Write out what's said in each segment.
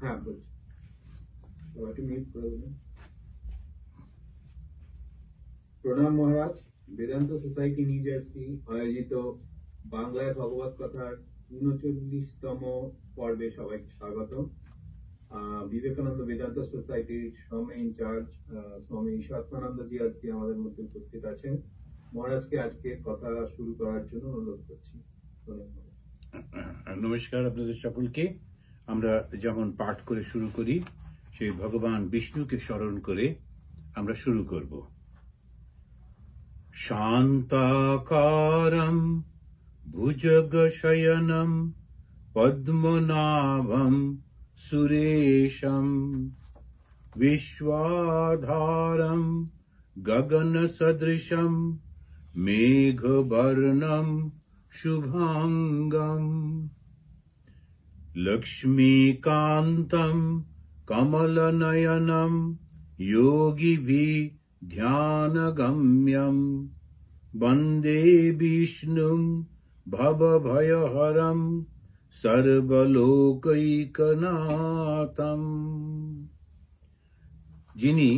হ্যাঁ বলছি, সবাইকে মিউট করে দেবেন। প্রণাম মহারাজ। বেদান্ত সোসাইটি নিউ জার্সি আয়োজিত বাংলায় ভগবত কথার ৩৯তম পর্বে সবাইকে স্বাগত। বিবেকানন্দ বেদান্ত সোসাইটির শ্রমে ইনচার্জ স্বামী ঈশ্বরানন্দজি আজকে আমাদের মধ্যে উপস্থিত আছেন। মহারাজকে আজকে কথা শুরু করার জন্য অনুরোধ করছি। নমস্কার আপনাদের সকলকে। আমরা যেমন পাঠ করে শুরু করি, সেই ভগবান বিষ্ণুকে স্মরণ করে আমরা শুরু করব। শান্তাকারম ভুজগশয়নম পদ্মনাভম সুরেশম বিশ্বাধারম গগনসদৃশম মেঘবর্ণম শুভাঙ্গম লক্ষ্মীকান্তম কমলনয়নম যোগীভিঃ ধ্যানগম্যম বন্দে বিষ্ণুম ভবভয়হরম সর্বলোকৈকনাথম। যিনি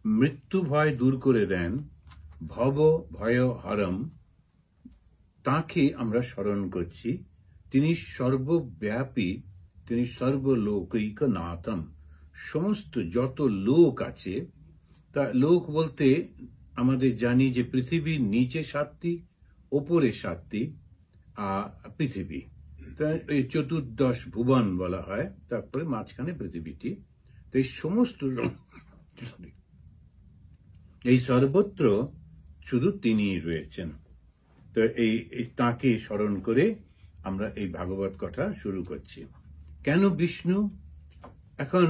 মৃত্যু ভয় দূর করে দেন, ভব ভয়হরম, তাকে আমরা স্মরণ করছি। তিনি সর্বব্যাপী, তিনি সর্বলোকৈকনাথম। সমস্ত যত লোক আছে, তা লোক বলতে আমাদের জানি যে পৃথিবীর নিচে 7টি, ওপরে 7টি পৃথিবী, এই 14 ভুবন বলা হয়, তারপরে মাঝখানে পৃথিবীটি। তো এই সমস্ত এই সর্বত্র শুধু তিনি রয়েছেন। তো এই তাকে স্মরণ করে আমরা এই ভাগবত কথা শুরু করছি। কেন বিষ্ণু? এখন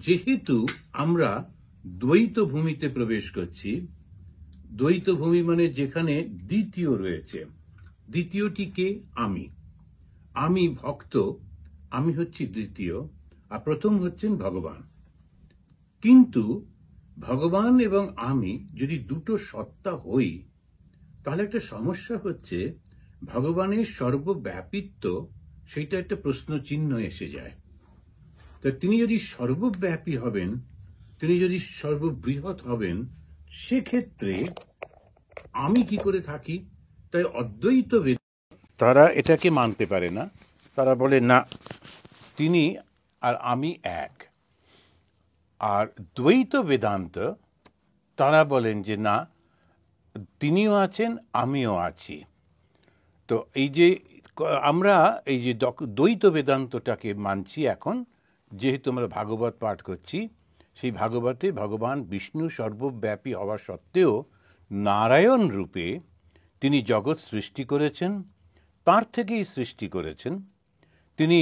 যেহেতু আমরা দ্বৈত ভূমিতে প্রবেশ করছি, দ্বৈত ভূমি মানে যেখানে দ্বিতীয় রয়েছে, দ্বিতীয়টিকে আমি ভক্ত, আমি হচ্ছি দ্বিতীয়, আর প্রথম হচ্ছেন ভগবান। কিন্তু ভগবান এবং আমি যদি দুটো সত্তা হই, তাহলে একটা সমস্যা হচ্ছে, ভগবানের সর্বব্যাপিত্ব সেটা একটা প্রশ্ন চিহ্ন এসে যায়। তা তিনি যদি সর্বব্যাপী হবেন, তিনি যদি সর্ববৃহৎ হবেন, সেক্ষেত্রে আমি কি করে থাকি? তাই অদ্বৈত তারা এটাকে মানতে পারে না। তারা বলে না, তিনি আর আমি এক। আর দ্বৈত বেদান্ত তারা বলেন যে না, তিনিও আছেন, আমিও আছি। তো এই যে আমরা এই যে দ্বৈত বেদান্তটাকে মানছি এখন, যেহেতু আমরা ভাগবত পাঠ করছি, সেই ভাগবতে ভগবান বিষ্ণু সর্বব্যাপী হওয়া সত্ত্বেও নারায়ণ রূপে তিনি জগৎ সৃষ্টি করেছেন, তার থেকেই সৃষ্টি করেছেন। তিনি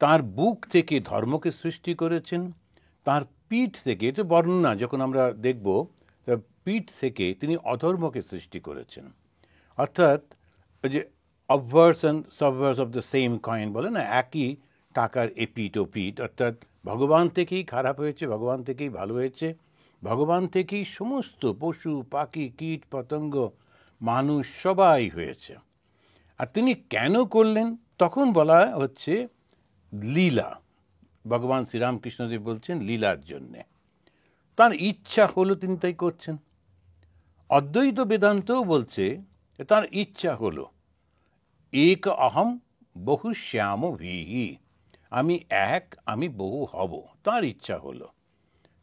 তার বুক থেকে ধর্মকে সৃষ্টি করেছেন, তার পিঠ থেকে, এটা বর্ণনা যখন আমরা দেখব, তার পিঠ থেকে তিনি অধর্মকে সৃষ্টি করেছেন। অর্থাৎ যে obverse and subverse of the same coin বলে না, একই টাকার এপিঠ ও পিঠ। অর্থাৎ ভগবান থেকেই খারাপ হয়েছে, ভগবান থেকেই ভালো হয়েছে, ভগবান থেকেই সমস্ত পশু পাখি কীট পতঙ্গ মানুষ সবাই হয়েছে। আর তিনি কেন করলেন? তখন বলা হচ্ছে লীলা। ভগবান শ্রীরামকৃষ্ণদেব বলছেন লীলার জন্যে, তার ইচ্ছা হলো তিনি তাই করছেন। অদ্বৈত বেদান্তও বলছে তার ইচ্ছা হলো এক অহম বহু শ্যাম ভিহি, আমি এক, আমি বহু হব, তার ইচ্ছা হলো।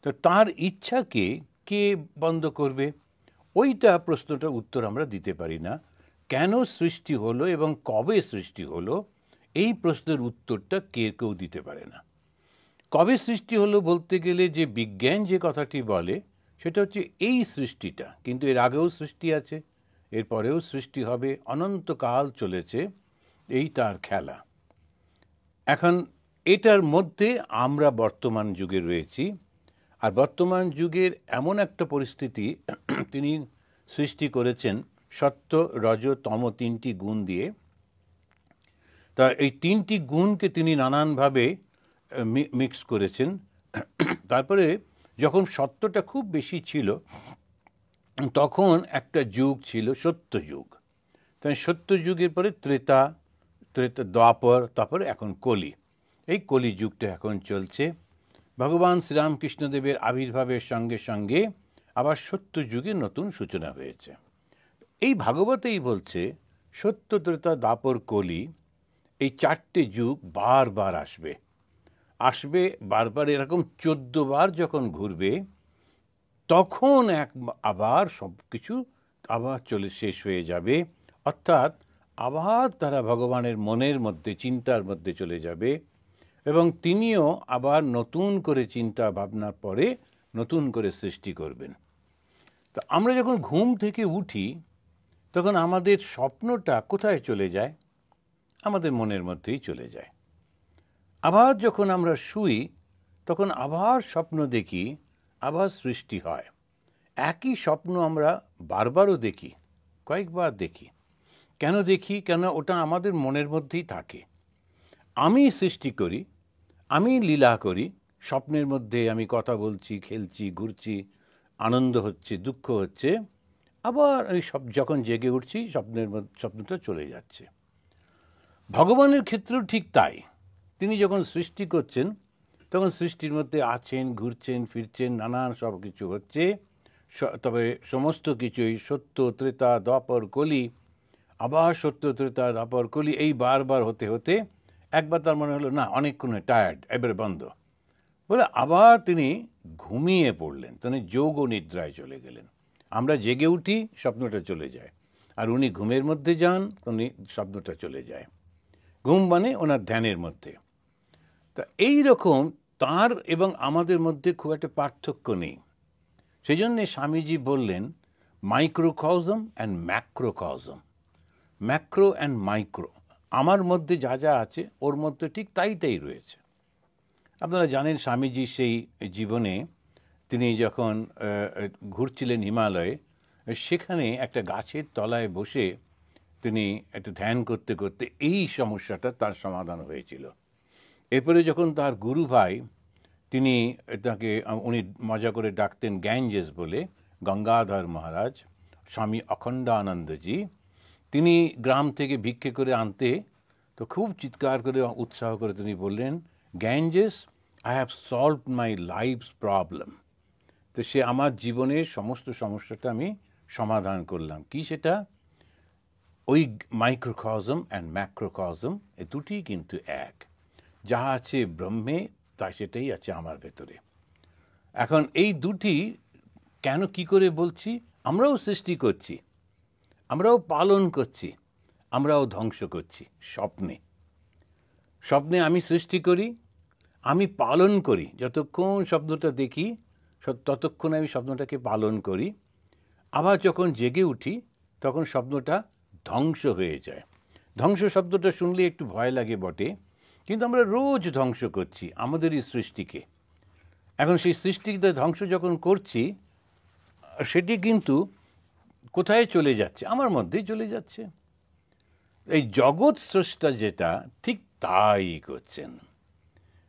তো তার ইচ্ছাকে কে বন্ধ করবে? ওইটা প্রশ্নটার উত্তর আমরা দিতে পারি না। কেন সৃষ্টি হলো এবং কবে সৃষ্টি হলো, এই প্রশ্নের উত্তরটা কেউ দিতে পারে না। কবে সৃষ্টি হলো বলতে গেলে যে বিজ্ঞান যে কথাটি বলে, সেটা হচ্ছে এই সৃষ্টিটা, কিন্তু এর আগেও সৃষ্টি আছে, এর পরেও সৃষ্টি হবে, অনন্তকাল চলেছে, এই তার খেলা। এখন এটার মধ্যে আমরা বর্তমান যুগে রয়েছি, আর বর্তমান যুগের এমন একটা পরিস্থিতি তিনি সৃষ্টি করেছেন সত্য রজ তম 3টি গুণ দিয়ে। তা এই 3টি গুণকে তিনি নানানভাবে মিক্স করেছেন। তারপরে যখন সত্যটা খুব বেশি ছিল, তখন একটা যুগ ছিল সত্য যুগ। তাই সত্য যুগের পরে ত্রেতা, দ্বাপর, তারপরে এখন কলি। এই কলিযুগটা এখন চলছে। ভগবান শ্রীরামকৃষ্ণদেবের আবির্ভাবের সঙ্গে সঙ্গে আবার সত্য যুগে নতুন সূচনা হয়েছে। এই ভাগবতেই বলছে সত্য, ত্রেতা, দ্বাপর, কলি, এই 4টে যুগ বারবার আসবে বারবার, এরকম 14 বার যখন ঘুরবে তখন আবার সব কিছু আবার চলে শেষ হয়ে যাবে, অর্থাৎ আবার তারা ভগবানের মনের মধ্যে, চিন্তার মধ্যে চলে যাবে এবং তিনিও আবার নতুন করে চিন্তা ভাবনার পরে নতুন করে সৃষ্টি করবেন। তো আমরা যখন ঘুম থেকে উঠি তখন আমাদের স্বপ্নটা কোথায় চলে যায়? আমাদের মনের মধ্যেই চলে যায়। আবার যখন আমরা শুই তখন আবার স্বপ্ন দেখি, আবার সৃষ্টি হয়। একই স্বপ্ন আমরা বারবারও দেখি, কয়েকবার দেখি। কেন দেখি? কেন ওটা আমাদের মনের মধ্যেই থাকে। আমি সৃষ্টি করি, আমি লীলা করি, স্বপ্নের মধ্যে আমি কথা বলছি, খেলছি, ঘুরছি, আনন্দ হচ্ছে, দুঃখ হচ্ছে, আবার ওই সব যখন জেগে উঠছি স্বপ্নটা চলে যাচ্ছে। ভগবানের ক্ষেত্রেও ঠিক তাই। তিনি যখন সৃষ্টি করছেন তখন সৃষ্টির মধ্যে আছেন, ঘুরছেন, ফিরছেন, নানান সব কিছু হচ্ছে। তবে সমস্ত কিছুই সত্য, ত্রেতা, দ্বাপর, কলি, আবার সত্য, ত্রেতা, দ্বাপর, কলি, এই বারবার হতে হতে একবার তার মনে হলো না, অনেকক্ষণ টায়ার্ড, এবারে বন্ধ বলে আবার তিনি ঘুমিয়ে পড়লেন। তিনি যোগ ও নিদ্রায় চলে গেলেন। আমরা জেগে উঠি, স্বপ্নটা চলে যায়, আর উনি ঘুমের মধ্যে যান, উনি স্বপ্নটা চলে যায়। ঘুম মানে ওনার ধ্যানের মধ্যে। তা এই রকম তাঁর এবং আমাদের মধ্যে খুব একটা পার্থক্য নেই। সেই জন্যে স্বামীজি বললেন মাইক্রোকজম অ্যান্ড ম্যাক্রোকজম, ম্যাক্রো অ্যান্ড মাইক্রো। আমার মধ্যে যা যা আছে ওর মধ্যে ঠিক তাই রয়েছে। আপনারা জানেন স্বামীজি সেই জীবনে তিনি যখন ঘুরছিলেন হিমালয়ে, সেখানে একটা গাছের তলায় বসে তিনি একটু ধ্যান করতে করতে এই সমস্যাটা তার সমাধান হয়েছিল। এরপরে যখন তার গুরু ভাই, তিনি তাকে, উনি মজা করে ডাকতেন গ্যাঞ্জেস বলে, গঙ্গাধর মহারাজ, স্বামী অখণ্ডানন্দজি, তিনি গ্রাম থেকে ভিক্ষে করে আনতে, তো খুব চিৎকার করে উৎসাহ করে তিনি বললেন, Ganges, I have solved my life's problem. তো সে আমার জীবনের সমস্ত সমস্যাটা আমি সমাধান করলাম। কি সেটা? ওই মাইক্রোকজম অ্যান্ড ম্যাক্রোকজম, এ দুটি কিন্তু এক। যা আছে ব্রহ্মে তা সেটাই আছে আমার ভেতরে। এখন এই দুটি কেন, কি করে বলছি? আমরাও সৃষ্টি করছি, আমরাও পালন করছি, আমরাও ধ্বংস করছি। স্বপ্নে আমি সৃষ্টি করি, আমি পালন করি। যতক্ষণ স্বপ্নটা দেখি ততক্ষণ আমি স্বপ্নটাকে পালন করি। আবার যখন জেগে উঠি তখন স্বপ্নটা ধ্বংস হয়ে যায়। ধ্বংস শব্দটা শুনলে একটু ভয় লাগে বটে, কিন্তু আমরা রোজ ধ্বংস করছি আমাদেরই সৃষ্টিকে। এখন সেই সৃষ্টিকে ধ্বংস যখন করছি, সেটি কিন্তু কোথায় চলে যাচ্ছে? আমার মধ্যেই চলে যাচ্ছে। এই জগৎ স্রষ্টা যেটা, ঠিক তাই করছেন।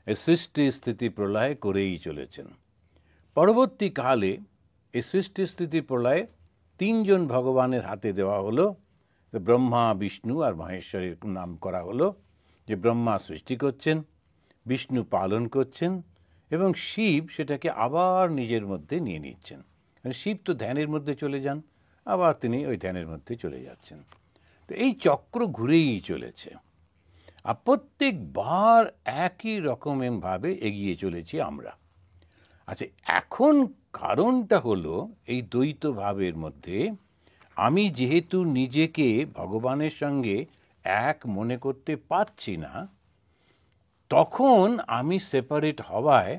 এই সৃষ্টি স্থিতি প্রলয় করেই চলেছেন। পরবর্তীকালে এই সৃষ্টি স্থিতি প্রলয়ে 3 জন ভগবানের হাতে দেওয়া হলো। ব্রহ্মা, বিষ্ণু আর মহেশ্বরের নাম করা হলো, যে ব্রহ্মা সৃষ্টি করছেন, বিষ্ণু পালন করছেন এবং শিব সেটাকে আবার নিজের মধ্যে নিয়ে নিচ্ছেন। শিব তো ধ্যানের মধ্যে চলে যান, আবার তিনি ওই ধ্যানের মধ্যে চলে যাচ্ছেন। তো এই চক্র ঘুরেই চলেছে, আর প্রত্যেকবার একই রকমভাবে এগিয়ে চলেছি আমরা। আচ্ছা, এখন কারণটা হলো এই দ্বৈত ভাবের মধ্যে আমি যেহেতু নিজেকে ভগবানের সঙ্গে এক মনে করতে পারছি না, তখন আমি সেপারেট হওয়ায়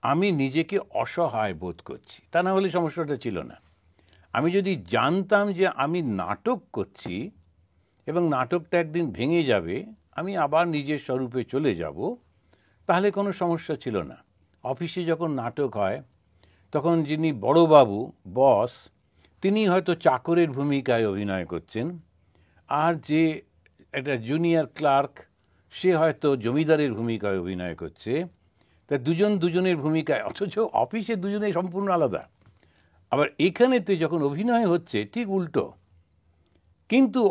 আমি নিজেকে অসহায় বোধ করছি। তা না হলে সমস্যাটা ছিল না। আমি যদি জানতাম যে আমি নাটক করছি এবং নাটকটা একদিন ভেঙে যাবে, আমি আবার নিজের স্বরূপে চলে যাব, তাহলে কোনো সমস্যা ছিল না। অফিসে যখন নাটক হয় তখন যিনি বড়বাবু, বস, তিনি হয়তো চাকরের ভূমিকায় অভিনয় করছেন, আর যে একটা জুনিয়র ক্লার্ক, সে হয়তো জমিদারের ভূমিকায় অভিনয় করছে। তা দুজনের ভূমিকায়, অথচ অফিসে দুজনেই সম্পূর্ণ আলাদা। আবার এখানেতে যখন অভিনয় হচ্ছে ঠিক উল্টো। কিন্তু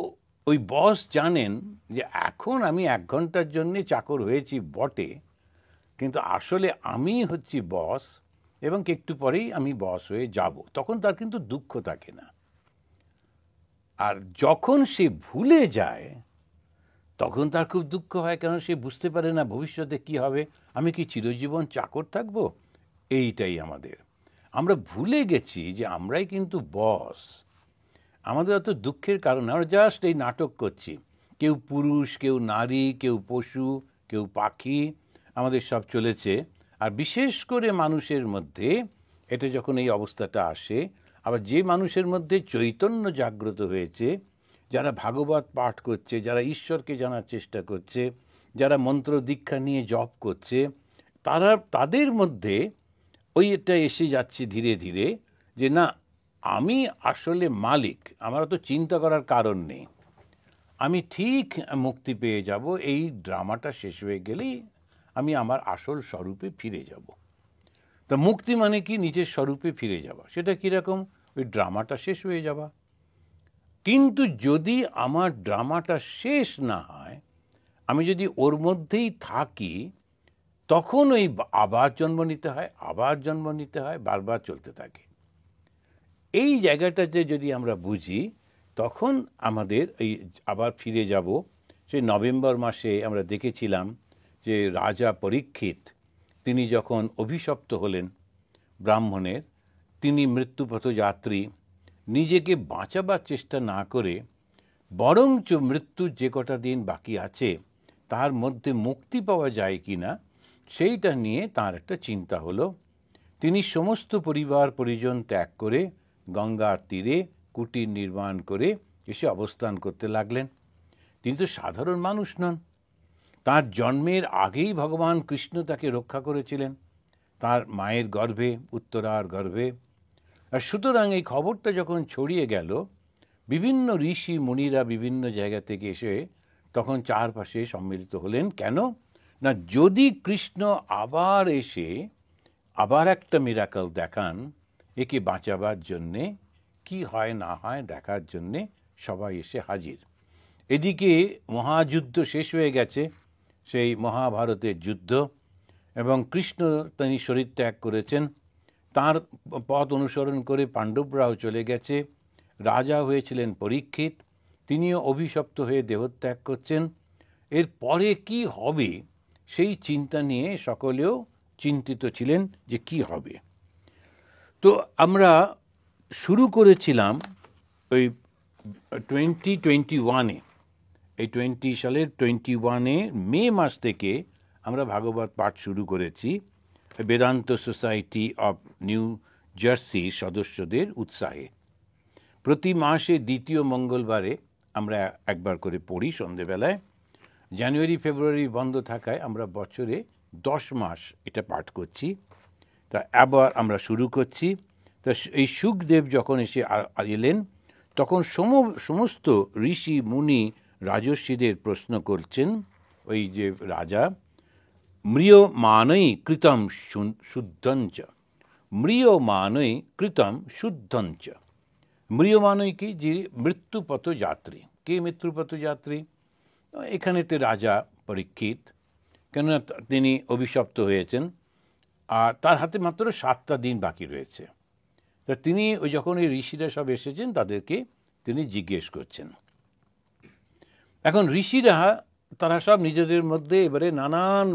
ওই বস জানেন যে এখন আমি 1 ঘন্টার জন্যে চাকর হয়েছি বটে, কিন্তু আসলে আমি হচ্ছি বস এবং একটু পরেই আমি বস হয়ে যাব। তখন তার কিন্তু দুঃখ থাকে না। আর যখন সে ভুলে যায় তখন তার খুব দুঃখ হয়, কারণ সে বুঝতে পারে না ভবিষ্যতে কি হবে। আমি কি চিরজীবন চাকর থাকব? এইটাই আমরা ভুলে গেছি যে আমরাই কিন্তু বস। আমাদের অত দুঃখের কারণ আমরা জাস্ট এই নাটক করছি। কেউ পুরুষ, কেউ নারী, কেউ পশু, কেউ পাখি, আমাদের সব চলেছে। আর বিশেষ করে মানুষের মধ্যে এটা যখন এই অবস্থাটা আসে, আবার যে মানুষের মধ্যে চৈতন্য জাগ্রত হয়েছে, যারা ভাগবত পাঠ করছে, যারা ঈশ্বরকে জানার চেষ্টা করছে, যারা মন্ত্র দীক্ষা নিয়ে জপ করছে, তাদের মধ্যে এটা এসে যাচ্ছে ধীরে ধীরে যে না, আমি আসলে মালিক, আমার তো চিন্তা করার কারণ নেই, আমি ঠিক মুক্তি পেয়ে যাব। এই ড্রামাটা শেষ হয়ে গেলেই আমি আমার আসল স্বরূপে ফিরে যাব। তা মুক্তি মানে কি? নিজের স্বরূপে ফিরে যাওয়া। সেটা কীরকম? ওই ড্রামাটা শেষ হয়ে যাওয়া। কিন্তু যদি আমার ড্রামাটা শেষ না হয়, আমি যদি ওর মধ্যেই থাকি, তখন ওই আবার জন্ম নিতে হয়, আবার জন্ম নিতে হয়, বারবার চলতে থাকে। এই জায়গাটাতে যদি আমরা বুঝি, তখন আমাদের এই আবার ফিরে যাব। সেই নভেম্বর মাসে আমরা দেখেছিলাম যে রাজা পরীক্ষিত, তিনি যখন অভিশপ্ত হলেন ব্রাহ্মণের, তিনি মৃত্যুপথযাত্রী, নিজেকে বাঁচাবার চেষ্টা না করে বরঞ্চ মৃত্যুর যে কটা দিন বাকি আছে তার মধ্যে মুক্তি পাওয়া যায় কি না সেইটা নিয়ে তার একটা চিন্তা হলো। তিনি সমস্ত পরিবার পরিজন ত্যাগ করে গঙ্গার তীরে কুটির নির্মাণ করে এসে অবস্থান করতে লাগলেন। তিনি তো সাধারণ মানুষ নন। তার জন্মের আগেই ভগবান কৃষ্ণ তাকে রক্ষা করেছিলেন তার মায়ের গর্ভে, উত্তরার গর্ভে। আর সুতরাং এই খবরটা যখন ছড়িয়ে গেল, বিভিন্ন ঋষি মুনিরা বিভিন্ন জায়গা থেকে এসে তখন চারপাশে সম্মিলিত হলেন। কেন না, যদি কৃষ্ণ আবার এসে আবার একটা মিরাকল দেখান, একে বাঁচাবার জন্যে, কি হয় না হয় দেখার জন্যে সবাই এসে হাজির। এদিকে মহাযুদ্ধ শেষ হয়ে গেছে, সেই মহাভারতের যুদ্ধ, এবং কৃষ্ণ তিনি শরীর ত্যাগ করেছেন। তার পথ অনুসরণ করে পাণ্ডবরাও চলে গেছে। রাজা হয়েছিলেন পরীক্ষিত, তিনিও অভিশপ্ত হয়ে দেহত্যাগ করছেন। এর পরে কি হবে সেই চিন্তা নিয়ে সকলেও চিন্তিত ছিলেন যে কি হবে। তো আমরা শুরু করেছিলাম ওই 2021-এ, এই 20 সালের 21-এ মে মাস থেকে আমরা ভাগবত পাঠ শুরু করেছি বেদান্ত সোসাইটি অফ নিউ জার্সির সদস্যদের উৎসাহে। প্রতি মাসে দ্বিতীয় মঙ্গলবারে আমরা একবার করে পড়ি সন্ধেবেলায়। জানুয়ারি ফেব্রুয়ারি বন্ধ থাকায় আমরা বছরে 10 মাস এটা পাঠ করছি। তা আবার আমরা শুরু করছি। তা এই শুকদেব যখন এসে এলেন, তখন সমস্ত ঋষি মুনি রাজর্ষিদের প্রশ্ন করছেন ওই যে রাজা, ম্রিয়মাণৈ কৃতম শুদ্ধঞ্চ, ম্রিয়মাণৈ কৃতম শুদ্ধঞ্চ। ম্রিয়মাণৈ কি? যে মৃত্যুপথযাত্রী। কে মৃত্যুপথযাত্রী? এখানেতে রাজা পরীক্ষিত, কেননা তিনি অভিশপ্ত হয়েছেন আর তার হাতে মাত্র 7টা দিন বাকি রয়েছে। তা তিনি যখন এই ঋষিরা সব এসেছেন তাদেরকে তিনি জিজ্ঞেস করছেন। এখন ঋষিরা তারা সব নিজেদের মধ্যে এবারে নানান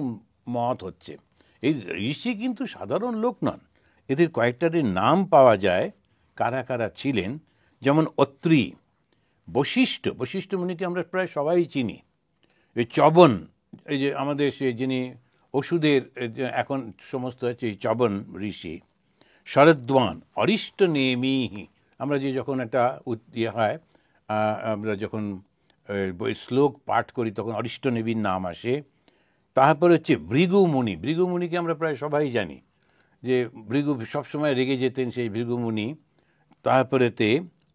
মত হচ্ছে। এই ঋষি কিন্তু সাধারণ লোক নন, এদের কয়েকটাদের নাম পাওয়া যায় কারা কারা ছিলেন। যেমন অত্রি, বশিষ্ঠ মুনিকে আমরা প্রায় সবাই চিনি। এই চবন, এই যে আমাদের সে যিনি ওষুধের এখন সমস্ত হচ্ছে এই চবন ঋষি। শরদ্বান, অরিষ্ট নেমি, আমরা যে যখন একটা ইয়ে হয়, আমরা যখন শ্লোক পাঠ করি তখন অরিষ্ট নেমির নাম আসে। তারপরে হচ্ছে ভৃগুমুনি। ভৃগুমুনিকে আমরা প্রায় সবাই জানি যে ভৃগু সবসময় রেগে যেতেন, সেই ভৃগুমুনি। তারপরেতে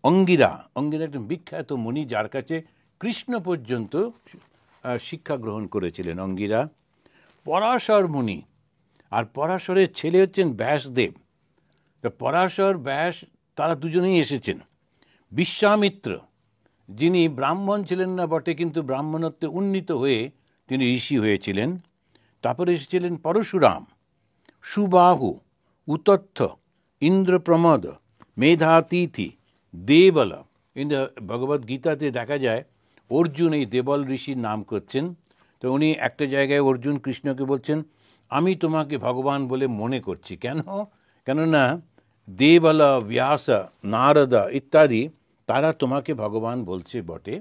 অঙ্গিরা একটা বিখ্যাত মুনি, যার কাছে কৃষ্ণ পর্যন্ত শিক্ষা গ্রহণ করেছিলেন অঙ্গিরা। পরাশর মুনি, আর পরাশরের ছেলে হচ্ছেন ব্যাসদেব। তো পরাশর ব্যাস তারা দুজনেই এসেছেন। বিশ্বামিত্র, যিনি ব্রাহ্মণ ছিলেন না বটে, কিন্তু ব্রাহ্মণত্বে উন্নীত হয়ে তিনি ঋষি হয়েছিলেন। তারপরে এসেছিলেন পরশুরাম, সুবাহু, উতথ্য, ইন্দ্রপ্রমদ, মেধাতিথি, দেবল। কিন্তু ভগবদ্গীতাতে দেখা যায় অর্জুন এই দেবল ঋষির নাম করছেন। তো উনি একটা জায়গায় অর্জুন কৃষ্ণকে বলছেন, আমি তোমাকে ভগবান বলে মনে করছি। কেননা দেবল, ব্যাস, নারদ ইত্যাদি তারা তোমাকে ভগবান বলছে বটে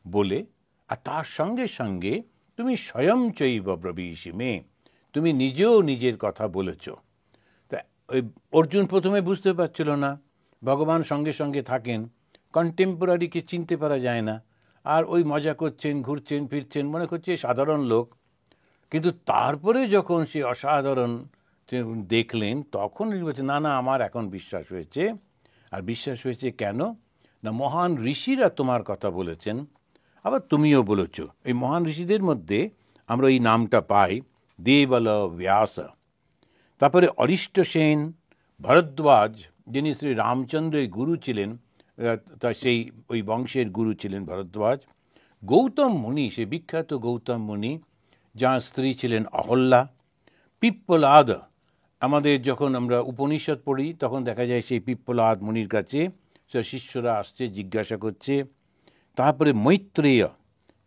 বলে। আর তার সঙ্গে সঙ্গে তুমি স্বয়ং চৈব ব্রবীষি মে, তুমি নিজেও নিজের কথা বলেছ। তা ওই অর্জুন প্রথমে বুঝতে পারছিল না, ভগবান সঙ্গে সঙ্গে থাকেন, কন্টেম্পোরারিকে চিনতে পারা যায় না, আর ওই মজা করছেন, ঘুরছেন ফিরছেন, মনে করছে সাধারণ লোক। কিন্তু তারপরে যখন সে অসাধারণ দেখলেন, তখন বলছে না না, আমার এখন বিশ্বাস হয়েছে। আর বিশ্বাস হয়েছে কেন না, মহান ঋষিরা তোমার কথা বলেছেন, আবার তুমিও বলেছ। এই মহান ঋষিদের মধ্যে আমরা এই নামটা পাই, দেবল, ব্যাস। তারপরে অরিষ্ট সেন, ভরদ্বাজ, যিনি শ্রী রামচন্দ্রের গুরু ছিলেন, তা সেই ওই বংশের গুরু ছিলেন ভরদ্বাজ। গৌতম মুনি, সে বিখ্যাত গৌতম মুনি, যার স্ত্রী ছিলেন অহল্যা। পিপ্পলাদ, আমাদের যখন আমরা উপনিষদ পড়ি তখন দেখা যায় সেই পিপ্পলাদ মুনির কাছে সে শিষ্যরা আসছে, জিজ্ঞাসা করছে। তারপরে মৈত্রেয়,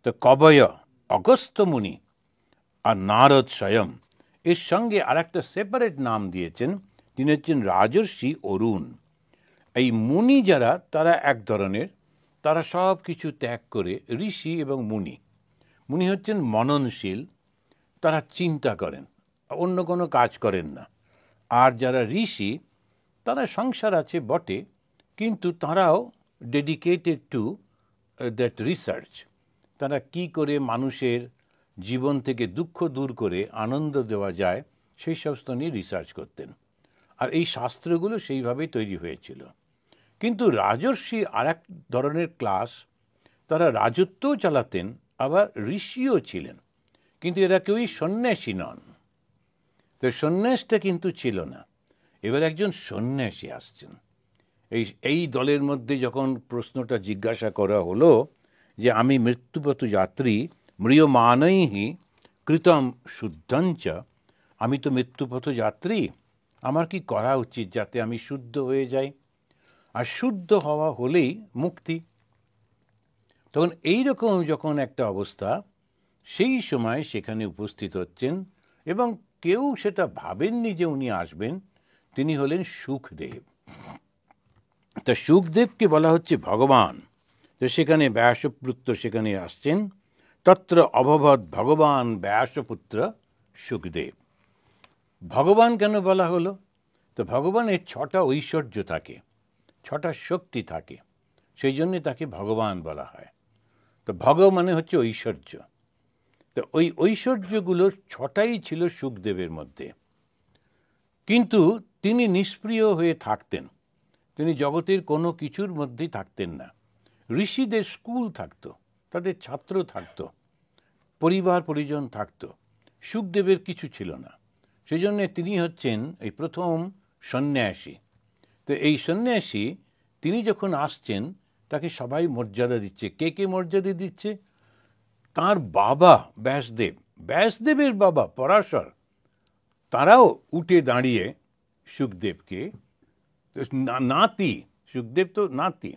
তো কবয়, অগস্ত্য মুনি আর নারদ স্বয়ং। এর সঙ্গে আর একটা সেপারেট নাম দিয়েছেন, তিনি হচ্ছেন রাজর্ষি অরুণ। এই মুনি যারা, তারা এক ধরনের, তারা সব কিছু ত্যাগ করে ঋষি এবং মুনি। মুনি হচ্ছেন মননশীল, তারা চিন্তা করেন, অন্য কোনো কাজ করেন না। আর যারা ঋষি, তারা সংসার আছে বটে, কিন্তু তারাও ডেডিকেটেড টু দ্যাট রিসার্চ। তারা কি করে মানুষের জীবন থেকে দুঃখ দূর করে আনন্দ দেওয়া যায় সেই সমস্ত নিয়ে রিসার্চ করতেন। আর এই শাস্ত্রগুলো সেইভাবেই তৈরি হয়েছিল। কিন্তু রাজর্ষি আর এক ধরনের ক্লাস, তারা রাজত্বও চালাতেন, আবার ঋষিও ছিলেন, কিন্তু এরা কেউই সন্ন্যাসী নন। তো সন্ন্যাসটা কিন্তু ছিল না। এবার একজন সন্ন্যাসী আসছেন। এই দলের মধ্যে যখন প্রশ্নটা জিজ্ঞাসা করা হলো যে আমি মৃত্যুপথ যাত্রী, ম্রিয়মানৈহি কৃতম শুদ্ধঞ্চ, আমি তো মৃত্যুপথ যাত্রী, আমার কি করা উচিত যাতে আমি শুদ্ধ হয়ে যাই? আর শুদ্ধ হওয়া হলেই মুক্তি। তখন এইরকম যখন একটা অবস্থা, সেই সময় সেখানে উপস্থিত হচ্ছেন, এবং কেউ সেটা ভাবেননি যে উনি আসবেন, তিনি হলেন সুখদেব। তা সুখদেবকে বলা হচ্ছে ভগবান। তো সেখানে ব্যাসপুত্র সেখানে আসছেন, তত্র অভবৎ ভগবান ব্যাসপুত্র সুখদেব। ভগবান কেন বলা হলো? তো ভগবানের 6টা ঐশ্বর্য থাকে, 6টা শক্তি থাকে, সেই জন্যে তাকে ভগবান বলা হয়। তো ভগ মানে হচ্ছে ঐশ্বর্য। তো ওই ঐশ্বর্যগুলো 6টাই ছিল সুখদেবের মধ্যে। কিন্তু তিনি নিষ্প্রিয় হয়ে থাকতেন, তিনি জগতের কোনো কিছুর মধ্যেই থাকতেন না। ঋষিদের স্কুল থাকতো, তাদের ছাত্র থাকতো, পরিবার পরিজন থাকতো, সুখদেবের কিছু ছিল না। সেই জন্যে তিনি হচ্ছেন এই প্রথম সন্ন্যাসী। তো এই সন্ন্যাসী তিনি যখন আসছেন, তাকে সবাই মর্যাদা দিচ্ছে। কে কে মর্যাদা দিচ্ছে? তার বাবা ব্যাসদেব, ব্যাসদেবের বাবা পরাশর, তারাও উঠে দাঁড়িয়ে সুখদেবকে, নাতি, সুখদেব তো নাতি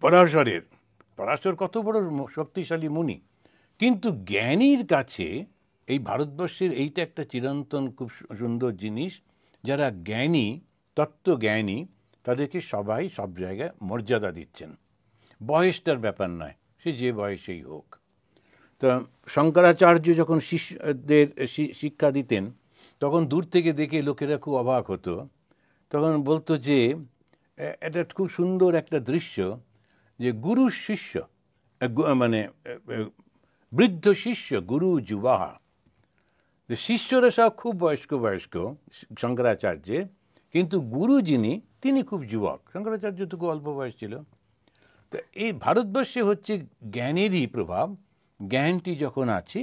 পরাশরের। পরাশর কত বড় শক্তিশালী মুনি, কিন্তু জ্ঞানীর কাছে এই ভারতবর্ষের এইটা একটা চিরন্তন খুব সুন্দর জিনিস, যারা জ্ঞানী, তত্ত্বজ্ঞানী, তাদেরকে সবাই সব জায়গায় মর্যাদা দিচ্ছেন। বয়সটার ব্যাপার নয়, সে যে বয়সেই হোক। তো শঙ্করাচার্য যখন শিষ্যদের শিক্ষা দিতেন, তখন দূর থেকে দেখে লোকেরা খুব অবাক হতো। তখন বলতো যে এটা খুব সুন্দর একটা দৃশ্য, যে গুরু শিষ্য, মানে বৃদ্ধ শিষ্য, গুরু যুবাহা। শিষ্যরা সব খুব বয়স্ক শঙ্করাচার্যের, কিন্তু গুরু যিনি, তিনি খুব যুবক। শঙ্করাচার্য তো খুব অল্প বয়স ছিল। তো এই ভারতবর্ষে হচ্ছে জ্ঞানেরই প্রভাব। জ্ঞানটি যখন আছে,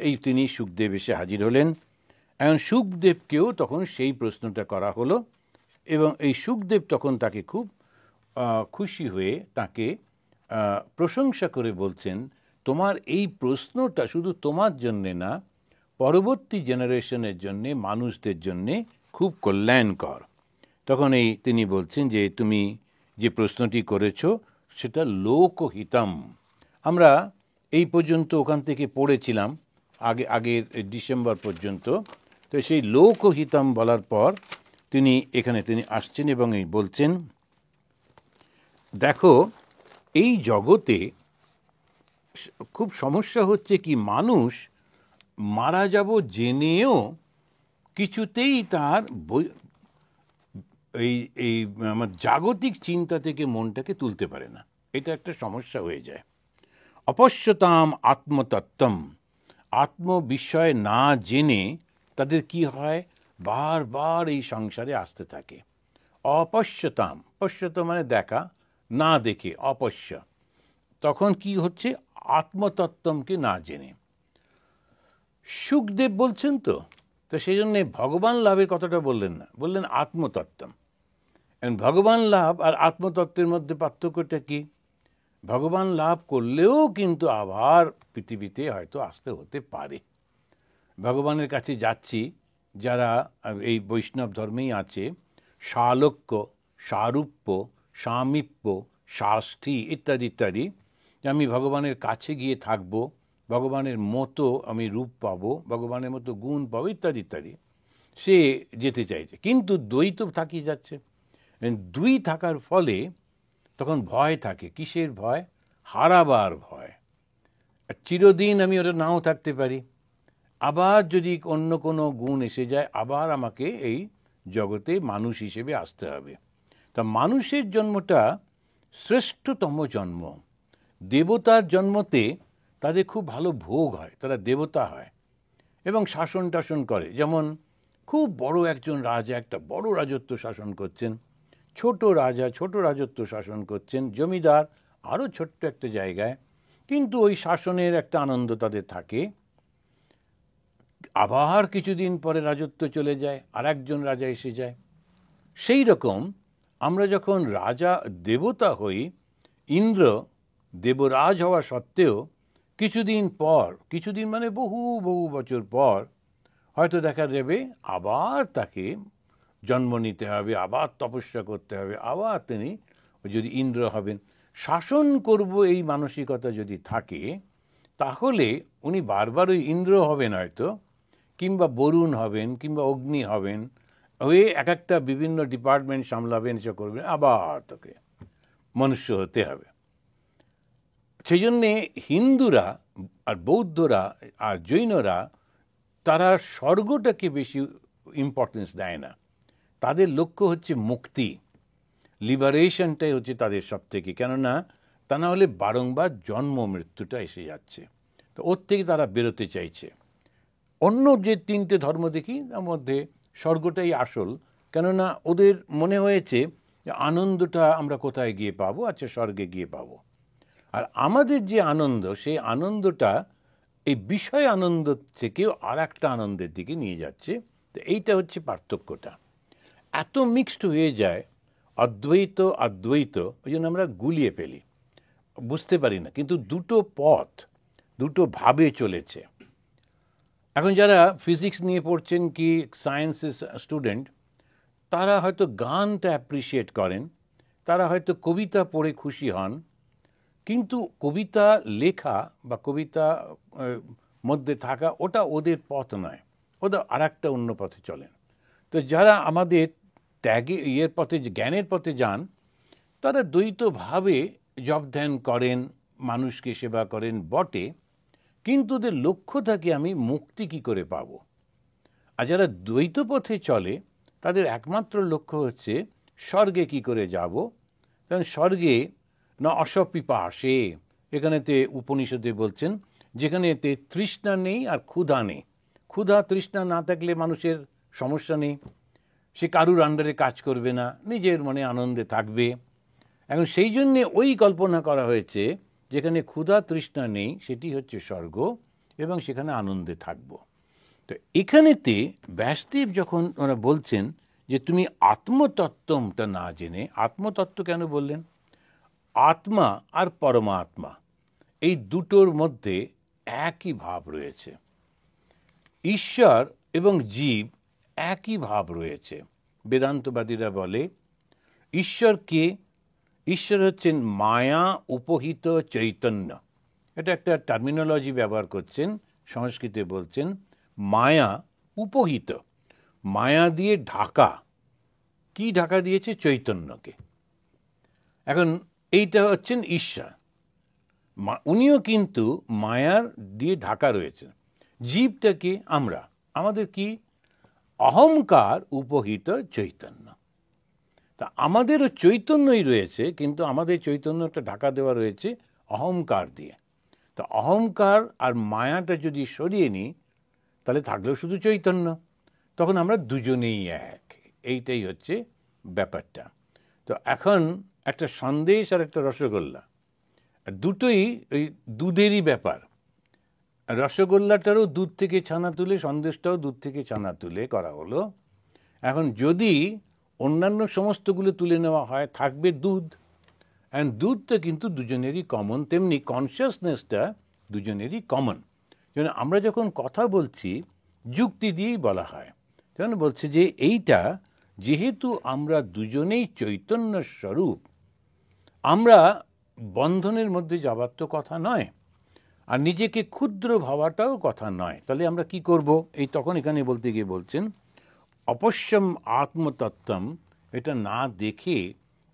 এই তিনি সুখদেব এসে হাজির হলেন। এখন সুখদেবকেও তখন সেই প্রশ্নটা করা হলো, এবং এই সুখদেব তখন তাকে খুব খুশি হয়ে তাকে প্রশংসা করে বলছেন, তোমার এই প্রশ্নটা শুধু তোমার জন্যে না, পরবর্তী জেনারেশনের জন্যে, মানুষদের জন্যে খুব কল্যাণকর। তখন তিনি বলছেন যে তুমি যে প্রশ্নটি করেছ সেটা লোকহিতম। আমরা এই পর্যন্ত ওখান থেকে পড়েছিলাম আগের ডিসেম্বর পর্যন্ত। তো সেই লোকহিতম বলার পর তিনি আসছেন এবং বলছেন, দেখো এই জগতে খুব সমস্যা হচ্ছে কি, মানুষ মারা যাব জেনেও কিছুতেই তার এই আমার জাগতিক চিন্তা থেকে মনটাকে তুলতে পারে না। এটা একটা সমস্যা হয়ে যায়। অপশ্যতাম আত্মতত্ত্বম, আত্মবিষয় না জেনে তাদের কি হয়, বারবার এই সংসারে আসতে থাকে। অপশ্যতাম, পশ্যত মানে দেখা, না দেখে অপশ্য। তখন কি হচ্ছে, আত্মতত্ত্বমকে না জেনে। সুখদেব বলছেন তো সেই জন্যে ভগবান লাভের কথাটা বললেন না, বললেন আত্মতত্ত্বম। ভগবান লাভ আর আত্মতত্ত্বের মধ্যে পার্থক্যটা কি? ভগবান লাভ করলেও কিন্তু আবার পৃথিবীতে হয়তো আসতে হতে পারে। ভগবানের কাছে যাচ্ছি যারা এই বৈষ্ণব ধর্মেই আছে, শালক্য, সারূপ্য, সামীপ্য, শাষ্ঠী ইত্যাদি ইত্যাদি, আমি ভগবানের কাছে গিয়ে থাকব, ভগবানের মতো আমি রূপ পাবো, ভগবানের মতো গুণ পাবো ইত্যাদি ইত্যাদি, সে যেতে চাইছে। কিন্তু দ্বৈত থাকিয়ে যাচ্ছে। দুই থাকার ফলে তখন ভয় থাকে। কিসের ভয়? হারাবার ভয়। চিরদিন আমি ওটা নাও থাকতে পারি, আবার যদি অন্য কোনো গুণ এসে যায় আবার আমাকে এই জগতে মানুষ হিসেবে আসতে হবে। তা মানুষের জন্মটা শ্রেষ্ঠতম জন্ম। দেবতার জন্মতে তাদের খুব ভালো ভোগ হয়, তারা দেবতা হয় এবং শাসন টাসন করে। যেমন খুব বড় একজন রাজা একটা বড় রাজত্ব শাসন করছেন, ছোট রাজা ছোট রাজত্ব শাসন করছেন, জমিদার আরও ছোট্ট একটা জায়গায়, কিন্তু ওই শাসনের একটা আনন্দ তাদের থাকে। আবার কিছুদিন পরে রাজত্ব চলে যায়, আর একজন রাজা এসে যায়। সেই রকম আমরা যখন রাজা দেবতা হই, ইন্দ্র দেবরাজ হওয়া সত্ত্বেও কিছুদিন পর, কিছুদিন মানে বহু বহু বছর পর হয়তো দেখা যাবে আবার তাকে জন্ম নিতে হবে, আবার তপস্যা করতে হবে, আবার তিনি যদি ইন্দ্র হবেন। শাসন করব এই মানসিকতা যদি থাকে তাহলে উনি বারবার ওই ইন্দ্র হবেন হয়তো, কিংবা বরুণ হবেন, কিংবা অগ্নি হবেন, হয়ে এক একটা বিভিন্ন ডিপার্টমেন্ট সামলাবেন, এসে করবেন, আবার তাকে মনুষ্য হতে হবে। সেই জন্যে হিন্দুরা আর বৌদ্ধরা আর জৈনরা তারা স্বর্গটাকে বেশি ইম্পর্টেন্স দেয় না। তাদের লক্ষ্য হচ্ছে মুক্তি, লিবারেশনটাই হচ্ছে তাদের সব থেকে। কেননা তা না হলে বারংবার জন্ম মৃত্যুটা এসে যাচ্ছে, তো ওর থেকে তারা বেরোতে চাইছে। অন্য যে তিনটে ধর্ম দেখি তার মধ্যে স্বর্গটাই আসল, কেননা ওদের মনে হয়েছে যে আনন্দটা আমরা কোথায় গিয়ে পাবো, আচ্ছা স্বর্গে গিয়ে পাবো। আর আমাদের যে আনন্দ, সেই আনন্দটা এই বিষয় আনন্দ থেকেও আর একটা আনন্দের দিকে নিয়ে যাচ্ছে। তো এইটা হচ্ছে পার্থক্যটা। এত মিক্সড হয়ে যায় অদ্বৈত অদ্বৈত, ওই জন্য আমরা গুলিয়ে ফেলি, বুঝতে পারি না। কিন্তু দুটো পথ, দুটো ভাবে চলেছে। এখন যারা ফিজিক্স নিয়ে পড়ছেন কি সায়েন্সের স্টুডেন্ট, তারা হয়তো গানটা অ্যাপ্রিসিয়েট করেন, তারা হয়তো কবিতা পড়ে খুশি হন, কিন্তু কবিতা লেখা বা কবিতা মধ্যে থাকা ওটা ওদের পথ নয়, ওদের আর একটা অন্য পথে চলেন। তো যারা আমাদের ত্যাগে পথে, জ্ঞানের পথে যান, তারা দ্বৈতভাবে জপ ধ্যান করেন, মানুষকে সেবা করেন বটে, কিন্তু ওদের লক্ষ্য থাকে আমি মুক্তি কী করে পাব। আর যারা দ্বৈত পথে চলে তাদের একমাত্র লক্ষ্য হচ্ছে স্বর্গে কি করে যাব। কারণ স্বর্গে না অসপিপাসে, এখানেতে উপনিষদে বলছেন, যেখানেতে তৃষ্ণা নেই আর ক্ষুধা নেই। ক্ষুধা তৃষ্ণা না থাকলে মানুষের সমস্যা নেই, সে কারুর আন্ডারে কাজ করবে না, নিজের মনে আনন্দে থাকবে। এখন সেই জন্যে ওই কল্পনা করা হয়েছে যেখানে ক্ষুধা তৃষ্ণা নেই, সেটি হচ্ছে স্বর্গ, এবং সেখানে আনন্দে থাকব। তো এখানেতে ব্যাসদেব যখন ওরা বলছেন যে তুমি আত্মতত্ত্বটা না জেনে, আত্মতত্ত্ব কেন বললেন? আত্মা আর পরমাত্মা এই দুটোর মধ্যে একই ভাব রয়েছে। ঈশ্বর এবং জীব একই ভাব রয়েছে। বেদান্তবাদীরা বলে ঈশ্বর কে? ঈশ্বর হচ্ছেন মায়া উপহিত চৈতন্য। এটা একটা টার্মিনোলজি ব্যবহার করছেন, সংস্কৃতে বলছেন মায়া উপহিত, মায়া দিয়ে ঢাকা। কি ঢাকা দিয়েছে? চৈতন্যকে। এখন এইটা হচ্ছেন ঈশ্বর, উনিও কিন্তু মায়ার দিয়ে ঢাকা রয়েছেন। জীবটাকে আমরা, আমাদের কি? অহংকার উপহিত চৈতন্য। তা আমাদেরও চৈতন্যই রয়েছে, কিন্তু আমাদের চৈতন্যটা ঢাকা দেওয়া রয়েছে অহংকার দিয়ে। তা অহংকার আর মায়াটা যদি সরিয়ে নিই, তাহলে থাকলেও শুধু চৈতন্য, তখন আমরা দুজনেই এক। এইটাই হচ্ছে ব্যাপারটা। তো এখন একটা সন্দেশ আর একটা রসগোল্লা, দুটোই ওই দুধেরই ব্যাপার। রসগোল্লাটারও দুধ থেকে ছানা তুলে, সন্দেশটাও দুধ থেকে ছানা তুলে করা হলো। এখন যদি অন্যান্য সমস্তগুলো তুলে নেওয়া হয়, থাকবে দুধ। অ্যান্ড দুধটা কিন্তু দুজনেরই কমন, তেমনি কনসিয়াসনেসটা দুজনেরই কমন। যেন আমরা যখন কথা বলছি যুক্তি দিয়েই বলা হয়, যেন বলছে যে এইটা যেহেতু আমরা দুজনেই চৈতন্য স্বরূপ, আমরা বন্ধনের মধ্যে যাবার তো কথা নয়, আর নিজেকে ক্ষুদ্র ভাবাটাও কথা নয়। তাহলে আমরা কি করব? এই তখন এখানে বলতে গিয়ে বলছেন অপশ্যম আত্মতত্ত্বম, এটা না দেখে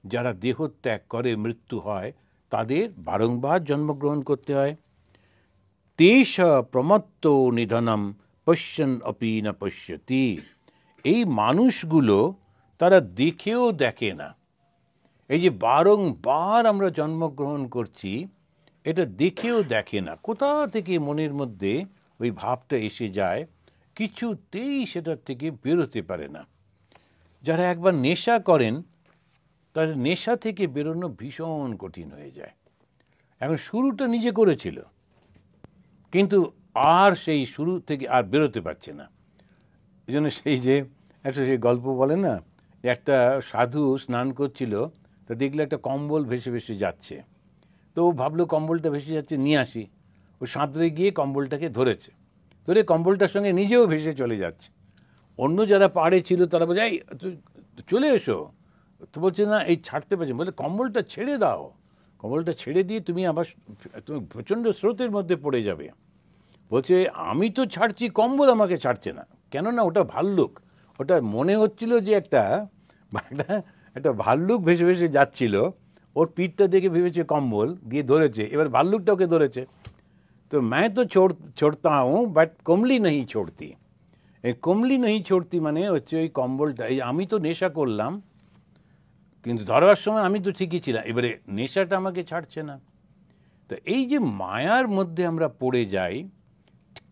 যারা দেহ ত্যাগ করে মৃত্যু হয়, তাদের বারংবার জন্মগ্রহণ করতে হয়। তেষ প্রমত্ত নিধনম পশ্যন অপি না পশ্যতি, এই মানুষগুলো তারা দেখেও দেখে না। এই যে বারংবার আমরা জন্মগ্রহণ করছি, এটা দেখেও দেখে না। কোথা থেকে মনের মধ্যে ওই ভাবটা এসে যায়, কিছুতেই সেটার থেকে বেরোতে পারে না। যারা একবার নেশা করেন, তাদের নেশা থেকে বেরোনো ভীষণ কঠিন হয়ে যায়। এখন শুরুটা নিজে করেছিল, কিন্তু আর সেই শুরু থেকে আর বেরোতে পারছে না। এই জন্য সেই যে একটা সেই গল্প বলে না, একটা সাধু স্নান করছিল, তা দেখলে একটা কম্বল ভেসে ভেসে যাচ্ছে। তো ও ভাবলো কম্বলটা ভেসে যাচ্ছে, নিয়ে আসি। ও সাঁতরে গিয়ে কম্বলটাকে ধরেছে, ধরে কম্বলটার সঙ্গে নিজেও ভেসে চলে যাচ্ছে। অন্য যারা পাড়ে ছিল তারা বলছে, এই তুই চলে এসো। তো বলছে না, এই ছাড়তে পারছি। বলে কম্বলটা ছেড়ে দাও, কম্বলটা ছেড়ে দিয়ে তুমি আবার তুমি প্রচণ্ড স্রোতের মধ্যে পড়ে যাবে। বলছে আমি তো ছাড়ছি, কম্বল আমাকে ছাড়ছে না। কেননা ওটা ভাল্লুক। ওটা মনে হচ্ছিল যে একটা একটা ভাল্লুক ভেসে ভেসে যাচ্ছিল, ওর পিঠটা দেখে ভেবেছে কম্বল, গিয়ে ধরেছে, এবার ভাল্লুকটা ওকে ধরেছে। তো मैं तो छोड़ता हूँ बट কমলি नहीं छोड़ती। এই কমলি नहीं छोड़ती মানে হচ্ছে ওই কম্বলটা, এই আমি তো নেশা করলাম, কিন্তু ধরবার সময় আমি তো ঠিকই ছিলাম, এবারে নেশাটা আমাকে ছাড়ছে না। তো এই যে মায়ার মধ্যে আমরা পড়ে যাই,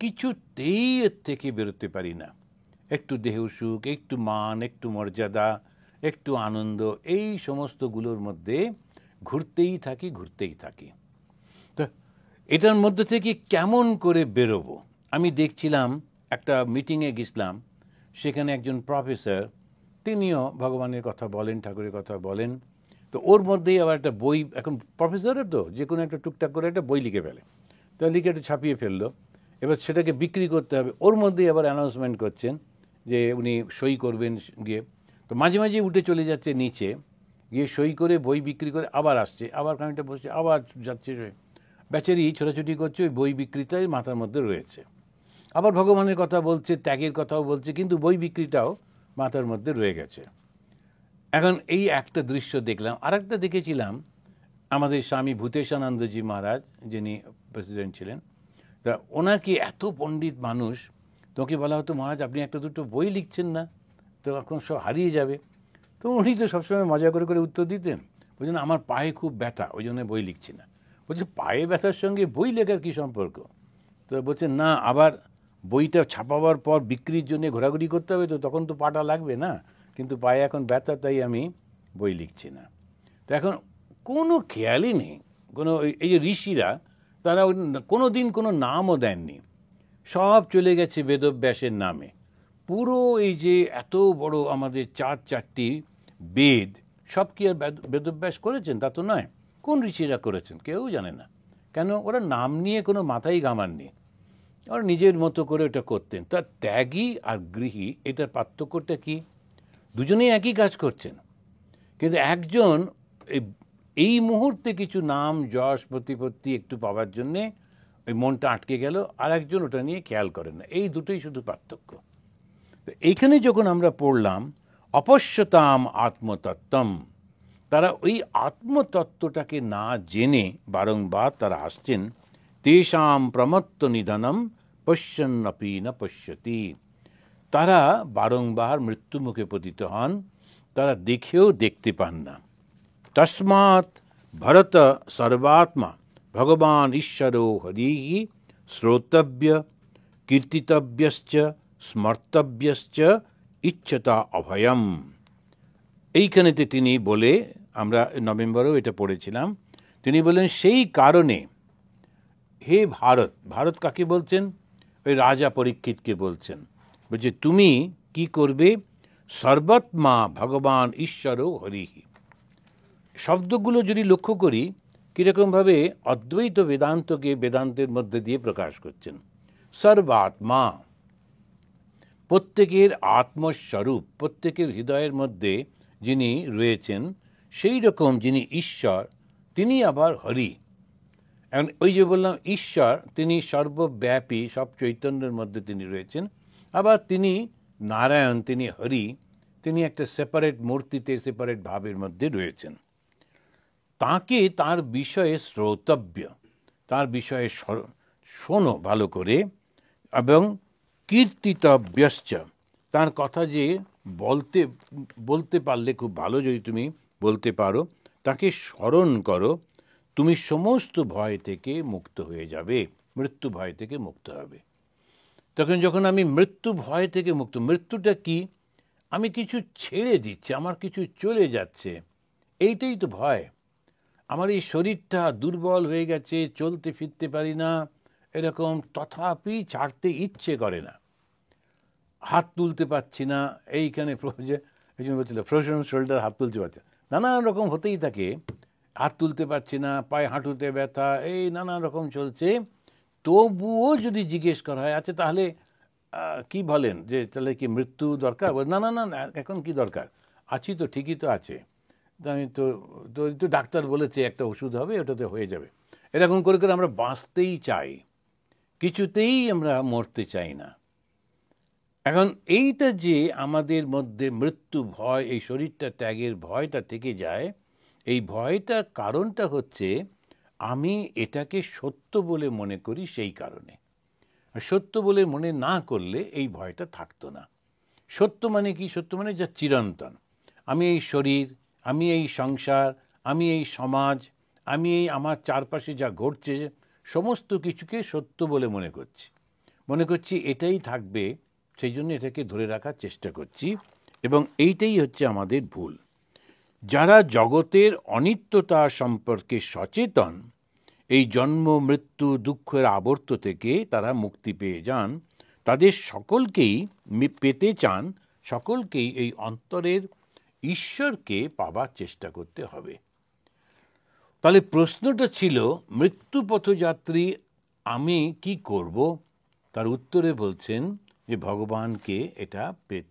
কিছুতেই এর থেকে বেরোতে পারি না। একটু দেহ সুখ, একটু মান, একটু মর্যাদা, একটু আনন্দ, এই সমস্তগুলোর মধ্যে ঘুরতেই থাকি। তো এটার মধ্যে থেকে কেমন করে বেরোবো? আমি দেখছিলাম একটা মিটিংয়ে গেছিলাম, সেখানে একজন প্রফেসর, তিনিও ভগবানের কথা বলেন, ঠাকুরের কথা বলেন। তো ওর মধ্যেই আবার একটা বই, এখন প্রফেসরের তো যে কোনো একটা টুকটাক করে একটা বই লিখে ফেলে, তো লিখে একটু ছাপিয়ে ফেললো। এবার সেটাকে বিক্রি করতে হবে, ওর মধ্যেই আবার অ্যানাউন্সমেন্ট করছেন যে উনি সই করবেন গিয়ে। তো মাঝে মাঝে উঠে চলে যাচ্ছে নিচে, গিয়ে সই করে বই বিক্রি করে আবার আসছে, আবার খানিকটা বসছে, আবার যাচ্ছে। বেচারি ছোটাছুটি করছে, ওই বই বিক্রিটাই মাথার মধ্যে রয়েছে। আবার ভগবানের কথা বলছে, ত্যাগের কথাও বলছে, কিন্তু বই বিক্রিটাও মাথার মধ্যে রয়ে গেছে। এখন এই একটা দৃশ্য দেখলাম। আর একটা দেখেছিলাম, আমাদের স্বামী ভূতেশানন্দজি মহারাজ, যিনি প্রেসিডেন্ট ছিলেন, তা ওনাকে এত পণ্ডিত মানুষ, তোকে বলা হতো মহারাজ আপনি একটা দুটো বই লিখছেন না, তো এখন সব হারিয়ে যাবে। তো উনি তো সবসময় মজা করে করে উত্তর দিতেন, ওই জন্য আমার পায়ে খুব ব্যথা, ওই জন্য বই লিখছি না। বলছে পায়ে ব্যথার সঙ্গে বই লেখার কী সম্পর্ক? তো বলছে না, আবার বইটা ছাপাবার পর বিক্রির জন্য ঘোরাঘুরি করতে হবে, তো তখন তো পাটা লাগবে না, কিন্তু পায়ে এখন ব্যথা, তাই আমি বই লিখছি না। তো এখন কোনো খেয়ালই নেই, কোনো এই যে ঋষিরা, তারা কোনো দিন কোনো নামও দেননি, সব চলে গেছে বেদব্যাসের নামে। পুরো এই যে এত বড় আমাদের চারটি বেদ, সব কি আর বেদব্যাস করেছেন? তা তো নয়। কোন ঋষিরা করেছেন কেউ জানে না। কেন? ওরা নাম নিয়ে কোনো মাথায় ঘামাননি, ওরা নিজের মতো করে ওটা করতেন। তার ত্যাগী আর গৃহী এটার পার্থক্যটা কি? দুজনেই একই কাজ করছেন, কিন্তু একজন এই মুহূর্তে কিছু নাম যশ প্রতিপত্তি একটু পাওয়ার জন্যে ওই মনটা আটকে গেল, আর একজন ওটা নিয়ে খেয়াল করেন না। এই দুটোই শুধু পার্থক্য। তো এইখানে যখন আমরা পড়লাম অপশ্যতাম আত্মতত্ত্বম, তারা ওই আত্মতত্ত্বটাকে না জেনে বারংবার তারা আসছেন। তেষাম প্রমত্ত নিধনম পশ্যন্নপি না পশ্যতি, তারা বারংবার মৃত্যুমুখে পতিত হন, তারা দেখেও দেখতে পান না। তস্মাৎ ভরত সর্বাত্মা ভগবান ঈশ্বরো হরিঃ শ্রোতব্য কীর্তিতব্যশ্চ স্মর্তব্যশ্চ ইচ্ছতা অভয়ম। এইখানেতে তিনি বলে, আমরা নভেম্বরেও এটা পড়েছিলাম, তিনি বলেন সেই কারণে হে ভারত, ভারত কাকে বলছেন? ওই রাজা পরীক্ষিতকে বলছেন, বলছে তুমি কি করবে? সর্বাত্মা ভগবান ঈশ্বরও হরিঃ। শব্দগুলো যদি লক্ষ্য করি কীরকমভাবে অদ্বৈত বেদান্তকে বেদান্তের মধ্যে দিয়ে প্রকাশ করছেন। সর্বাত্মা, প্রত্যেকের আত্মস্বরূপ, প্রত্যেকের হৃদয়ের মধ্যে যিনি রয়েছেন সেই রকম যিনি ঈশ্বর, তিনি আবার হরি। এখন ওই যে বললাম ঈশ্বর, তিনি সর্বব্যাপী, সব চৈতন্যের মধ্যে তিনি রয়েছেন। আবার তিনি নারায়ণ, তিনি হরি, তিনি একটা সেপারেট মূর্তিতে, সেপারেট ভাবের মধ্যে রয়েছেন। তাকে তার বিষয়ে শ্রোতব্য, তার বিষয়ে শোনো ভালো করে, এবং কীর্তিতব্যশ্চ, তার কথা যে বলতে পারলে খুব ভালো, যদি তুমি বলতে পারো, তাকে স্মরণ করো, তুমি সমস্ত ভয় থেকে মুক্ত হয়ে যাবে, মৃত্যু ভয় থেকে মুক্ত হবে। তখন যখন আমি মৃত্যু ভয় থেকে মুক্ত, মৃত্যুটা কি? আমি কিছু ছেড়ে দিচ্ছি, আমার কিছু চলে যাচ্ছে, এইটাই তো ভয়। আমার এই শরীরটা দুর্বল হয়ে গেছে, চলতে ফিরতে পারি না এরকম, তথাপি ছাড়তে ইচ্ছে করে না, হাত তুলতে পারছি না, এইখানে এই জন্য বলছিল ফ্রোজেন শোল্ডার, হাত তুলতে পারছে, নানান রকম হতেই থাকে, হাত তুলতে পারছি না, পায়ে হাঁটুতে ব্যথা, এই নানান রকম চলছে। তবুও যদি জিজ্ঞেস করা হয়, আচ্ছা তাহলে কি বলেন, যে তাহলে কি মৃত্যু দরকার? না না না, এখন কি দরকার, আছি তো, ঠিকই তো আছে, আমি তো তো ডাক্তার বলেছে একটা ওষুধ হবে, ওটাতে হয়ে যাবে। এরকম করে করে আমরা বাঁচতেই চাই, কিছুতেই আমরা মরতে চাই না। এখন এইটা যে আমাদের মধ্যে মৃত্যু ভয়, এই শরীরটা ত্যাগের ভয়টা থেকে যায়, এই ভয়টার কারণটা হচ্ছে আমি এটাকে সত্য বলে মনে করি, সেই কারণে। সত্য বলে মনে না করলে এই ভয়টা থাকতো না। সত্য মানে কি? সত্য মানে যা চিরন্তন। আমি এই শরীর, আমি এই সংসার, আমি এই সমাজ, আমি এই আমার চারপাশে যা ঘটছে, সমস্ত কিছুকে সত্য বলে মনে করছি এটাই থাকবে, সেই জন্য এটাকে ধরে রাখার চেষ্টা করছি, এবং এইটাই হচ্ছে আমাদের ভুল। যারা জগতের অনিত্যতা সম্পর্কে সচেতন, এই জন্ম মৃত্যু দুঃখের আবর্ত থেকে তারা মুক্তি পেয়ে যান, তাদের সকলকেই পেতে চান, সকলকেই এই অন্তরের ঈশ্বরকে পাবার চেষ্টা করতে হবে। তাহলে প্রশ্নটা ছিল, মৃত্যু পথযাত্রী আমি কি করব? তার উত্তরে বলছেন যে ভগবানকে এটা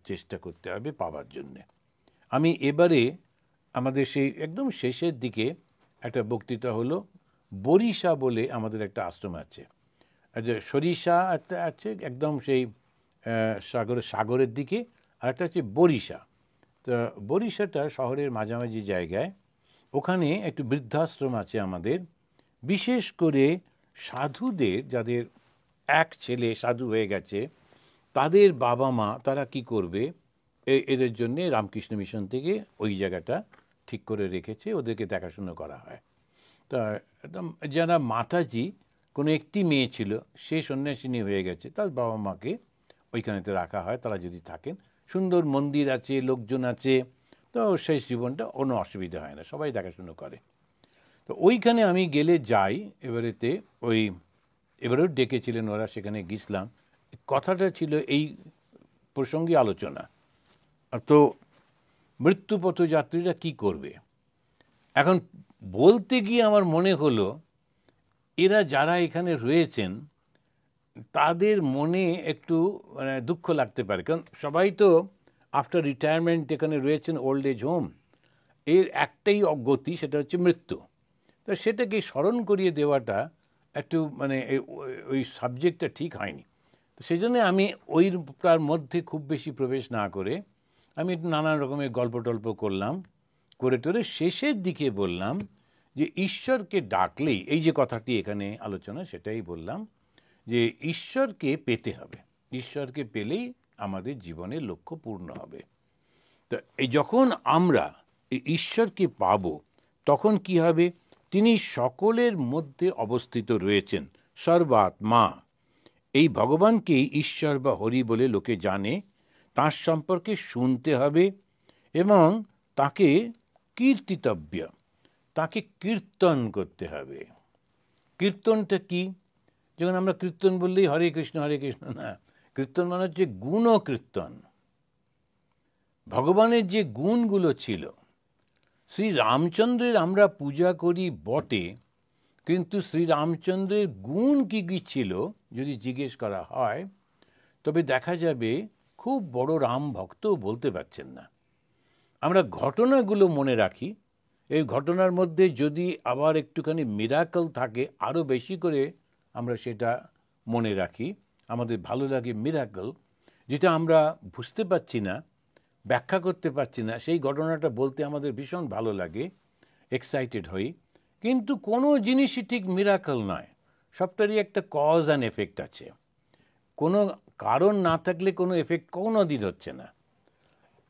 চেষ্টা করতে হবে পাওয়ার জন্যে। আমি এবারে আমাদের সেই একদম শেষের দিকে একটা বক্তৃতা হলো, বরিশা বলে আমাদের একটা আশ্রম আছে, সরিষা একটা আছে একদম সেই সাগরের দিকে, আর একটা হচ্ছে বরিশা। তো বরিশাটা শহরের মাঝামাঝি জায়গায়, ওখানে একটু বৃদ্ধাশ্রম আছে আমাদের। বিশেষ করে সাধুদের, যাদের এক ছেলে সাধু হয়ে গেছে, তাদের বাবা মা তারা কি করবে, এদের জন্যে রামকৃষ্ণ মিশন থেকে ওই জায়গাটা ঠিক করে রেখেছে, ওদেরকে দেখাশুনো করা হয়। তা একদম যারা মাতাজি, কোনো একটি মেয়ে ছিল, সে সন্ন্যাসিনী হয়ে গেছে, তার বাবা মাকে ওইখানেতে রাখা হয়, তারা যদি থাকেন। সুন্দর মন্দির আছে, লোকজন আছে, তো শেষ জীবনটা কোনো অসুবিধা হয় না, সবাই দেখাশুনো করে। তো ওইখানে আমি গেলে যাই, এবারেও ডেকেছিলেন ওরা, সেখানে গেছিলাম। কথাটা ছিল এই প্রসঙ্গে আলোচনা। তো মৃত্যুপথযাত্রীরা কি করবে? এখন বলতে গিয়ে আমার মনে হলো এরা যারা এখানে রয়েছেন তাদের মনে একটু মানে দুঃখ লাগতে পারে, কারণ সবাই তো আফটার রিটায়ারমেন্ট এখানে রয়েছেন ওল্ড এজ হোম, এর একটাই অগতি, সেটা হচ্ছে মৃত্যু। তো সেটাকে স্মরণ করিয়ে দেওয়াটা একটু মানে ওই সাবজেক্টটা ঠিক হয়নি। তো সেই জন্য আমি ওইটার মধ্যে খুব বেশি প্রবেশ না করে আমি একটু নানান রকমের গল্প টল্প করলাম, করে টোরে শেষের দিকে বললাম যে ঈশ্বরকে ডাকলেই, এই যে কথাটি এখানে আলোচনা সেটাই বললাম যে ঈশ্বরকে পেতে হবে, ঈশ্বরকে পেলেই আমাদের জীবনের লক্ষ্য পূর্ণ হবে। তো এই যখন আমরা এই ঈশ্বরকে পাব তখন কি হবে, তিনি সকলের মধ্যে অবস্থিত রয়েছেন, সর্বাত্মা। এই ভগবানকে ঈশ্বর বা হরি বলে লোকে জানে, তার সম্পর্কে শুনতে হবে এবং তাকে কীর্তিতব্য, তাকে কীর্তন করতে হবে। কীর্তনটা কি? যখন আমরা কীর্তন বললেই হরে কৃষ্ণ না, কীর্তন মানে হচ্ছে গুণকীর্তন। ভগবানের যে গুণগুলো ছিল, শ্রী রামচন্দ্রের আমরা পূজা করি বটে, কিন্তু শ্রী রামচন্দ্রের গুণ কী কী ছিল যদি জিজ্ঞেস করা হয় তবে দেখা যাবে খুব বড় রাম ভক্তও বলতে পারছেন না। আমরা ঘটনাগুলো মনে রাখি, এই ঘটনার মধ্যে যদি আবার একটুখানি মিরাকল থাকে আরও বেশি করে আমরা সেটা মনে রাখি। আমাদের ভালো লাগে মিরাকল, যেটা আমরা বুঝতে পারছি না, ব্যাখ্যা করতে পারছি না, সেই ঘটনাটা বলতে আমাদের ভীষণ ভালো লাগে, এক্সাইটেড হই। কিন্তু কোনো জিনিসই ঠিক মিরাকল নয়, সবটারই একটা কজ অ্যান্ড এফেক্ট আছে। কোনো কারণ না থাকলে কোনো এফেক্ট কোনো দিন হচ্ছে না।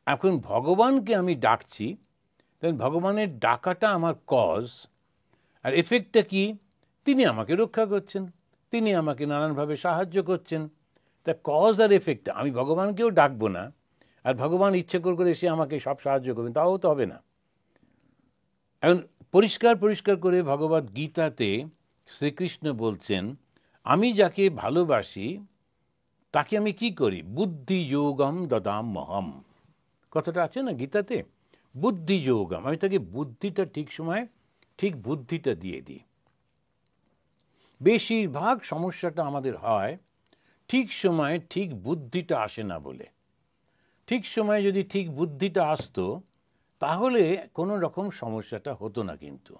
এখন ভগবানকে আমি ডাকছি, তখন ভগবানের ডাকাটা আমার কজ, আর এফেক্টটা কি? তিনি আমাকে রক্ষা করছেন, তিনি আমাকে নানানভাবে সাহায্য করছেন। তা কজ আর এফেক্ট, আমি ভগবানকেও ডাকবো না আর ভগবান ইচ্ছে করে এসে আমাকে সব সাহায্য করবেন, তাও তো হবে না। এখন পরিষ্কার করে ভগবদ গীতাতে শ্রীকৃষ্ণ বলছেন, আমি যাকে ভালোবাসি তাকে আমি কি করি? বুদ্ধি যোগম দদাম্যহম, কথাটা আছে না গীতাতে, বুদ্ধি যোগম, আমি তাকে বুদ্ধিটা ঠিক সময় ঠিক বুদ্ধিটা দিয়ে দিই। বেশিরভাগ সমস্যাটা আমাদের হয় ঠিক সময়ে ঠিক বুদ্ধিটা আসে না বলে। ঠিক সময়ে যদি ঠিক বুদ্ধিটা আসতো তাহলে কোনো রকম সমস্যাটা হতো না। কিন্তু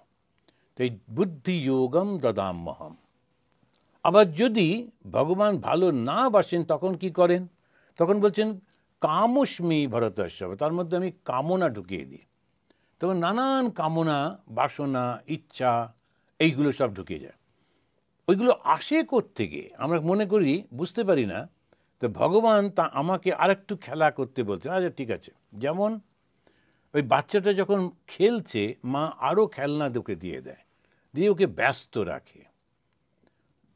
তাই বুদ্ধি যোগম দদাম্যহম। আবার যদি ভগবান ভালো না বাসেন তখন কি করেন? তখন বলছেন কামস্মি ভরতস্যব, তার মধ্যে আমি কামনা ঢুকিয়ে দিই। তখন নানান কামনা, বাসনা, ইচ্ছা এইগুলো সব ঢুকে যায়। ওইগুলো আসে কোত্থেকে আমরা মনে করি, বুঝতে পারি না। তো ভগবান তা আমাকে আরেকটু খেলা করতে বলছে। আচ্ছা ঠিক আছে, যেমন ওই বাচ্চাটা যখন খেলছে মা আরও খেলনা ওকে দিয়ে দেয়, দিয়ে ওকে ব্যস্ত রাখে।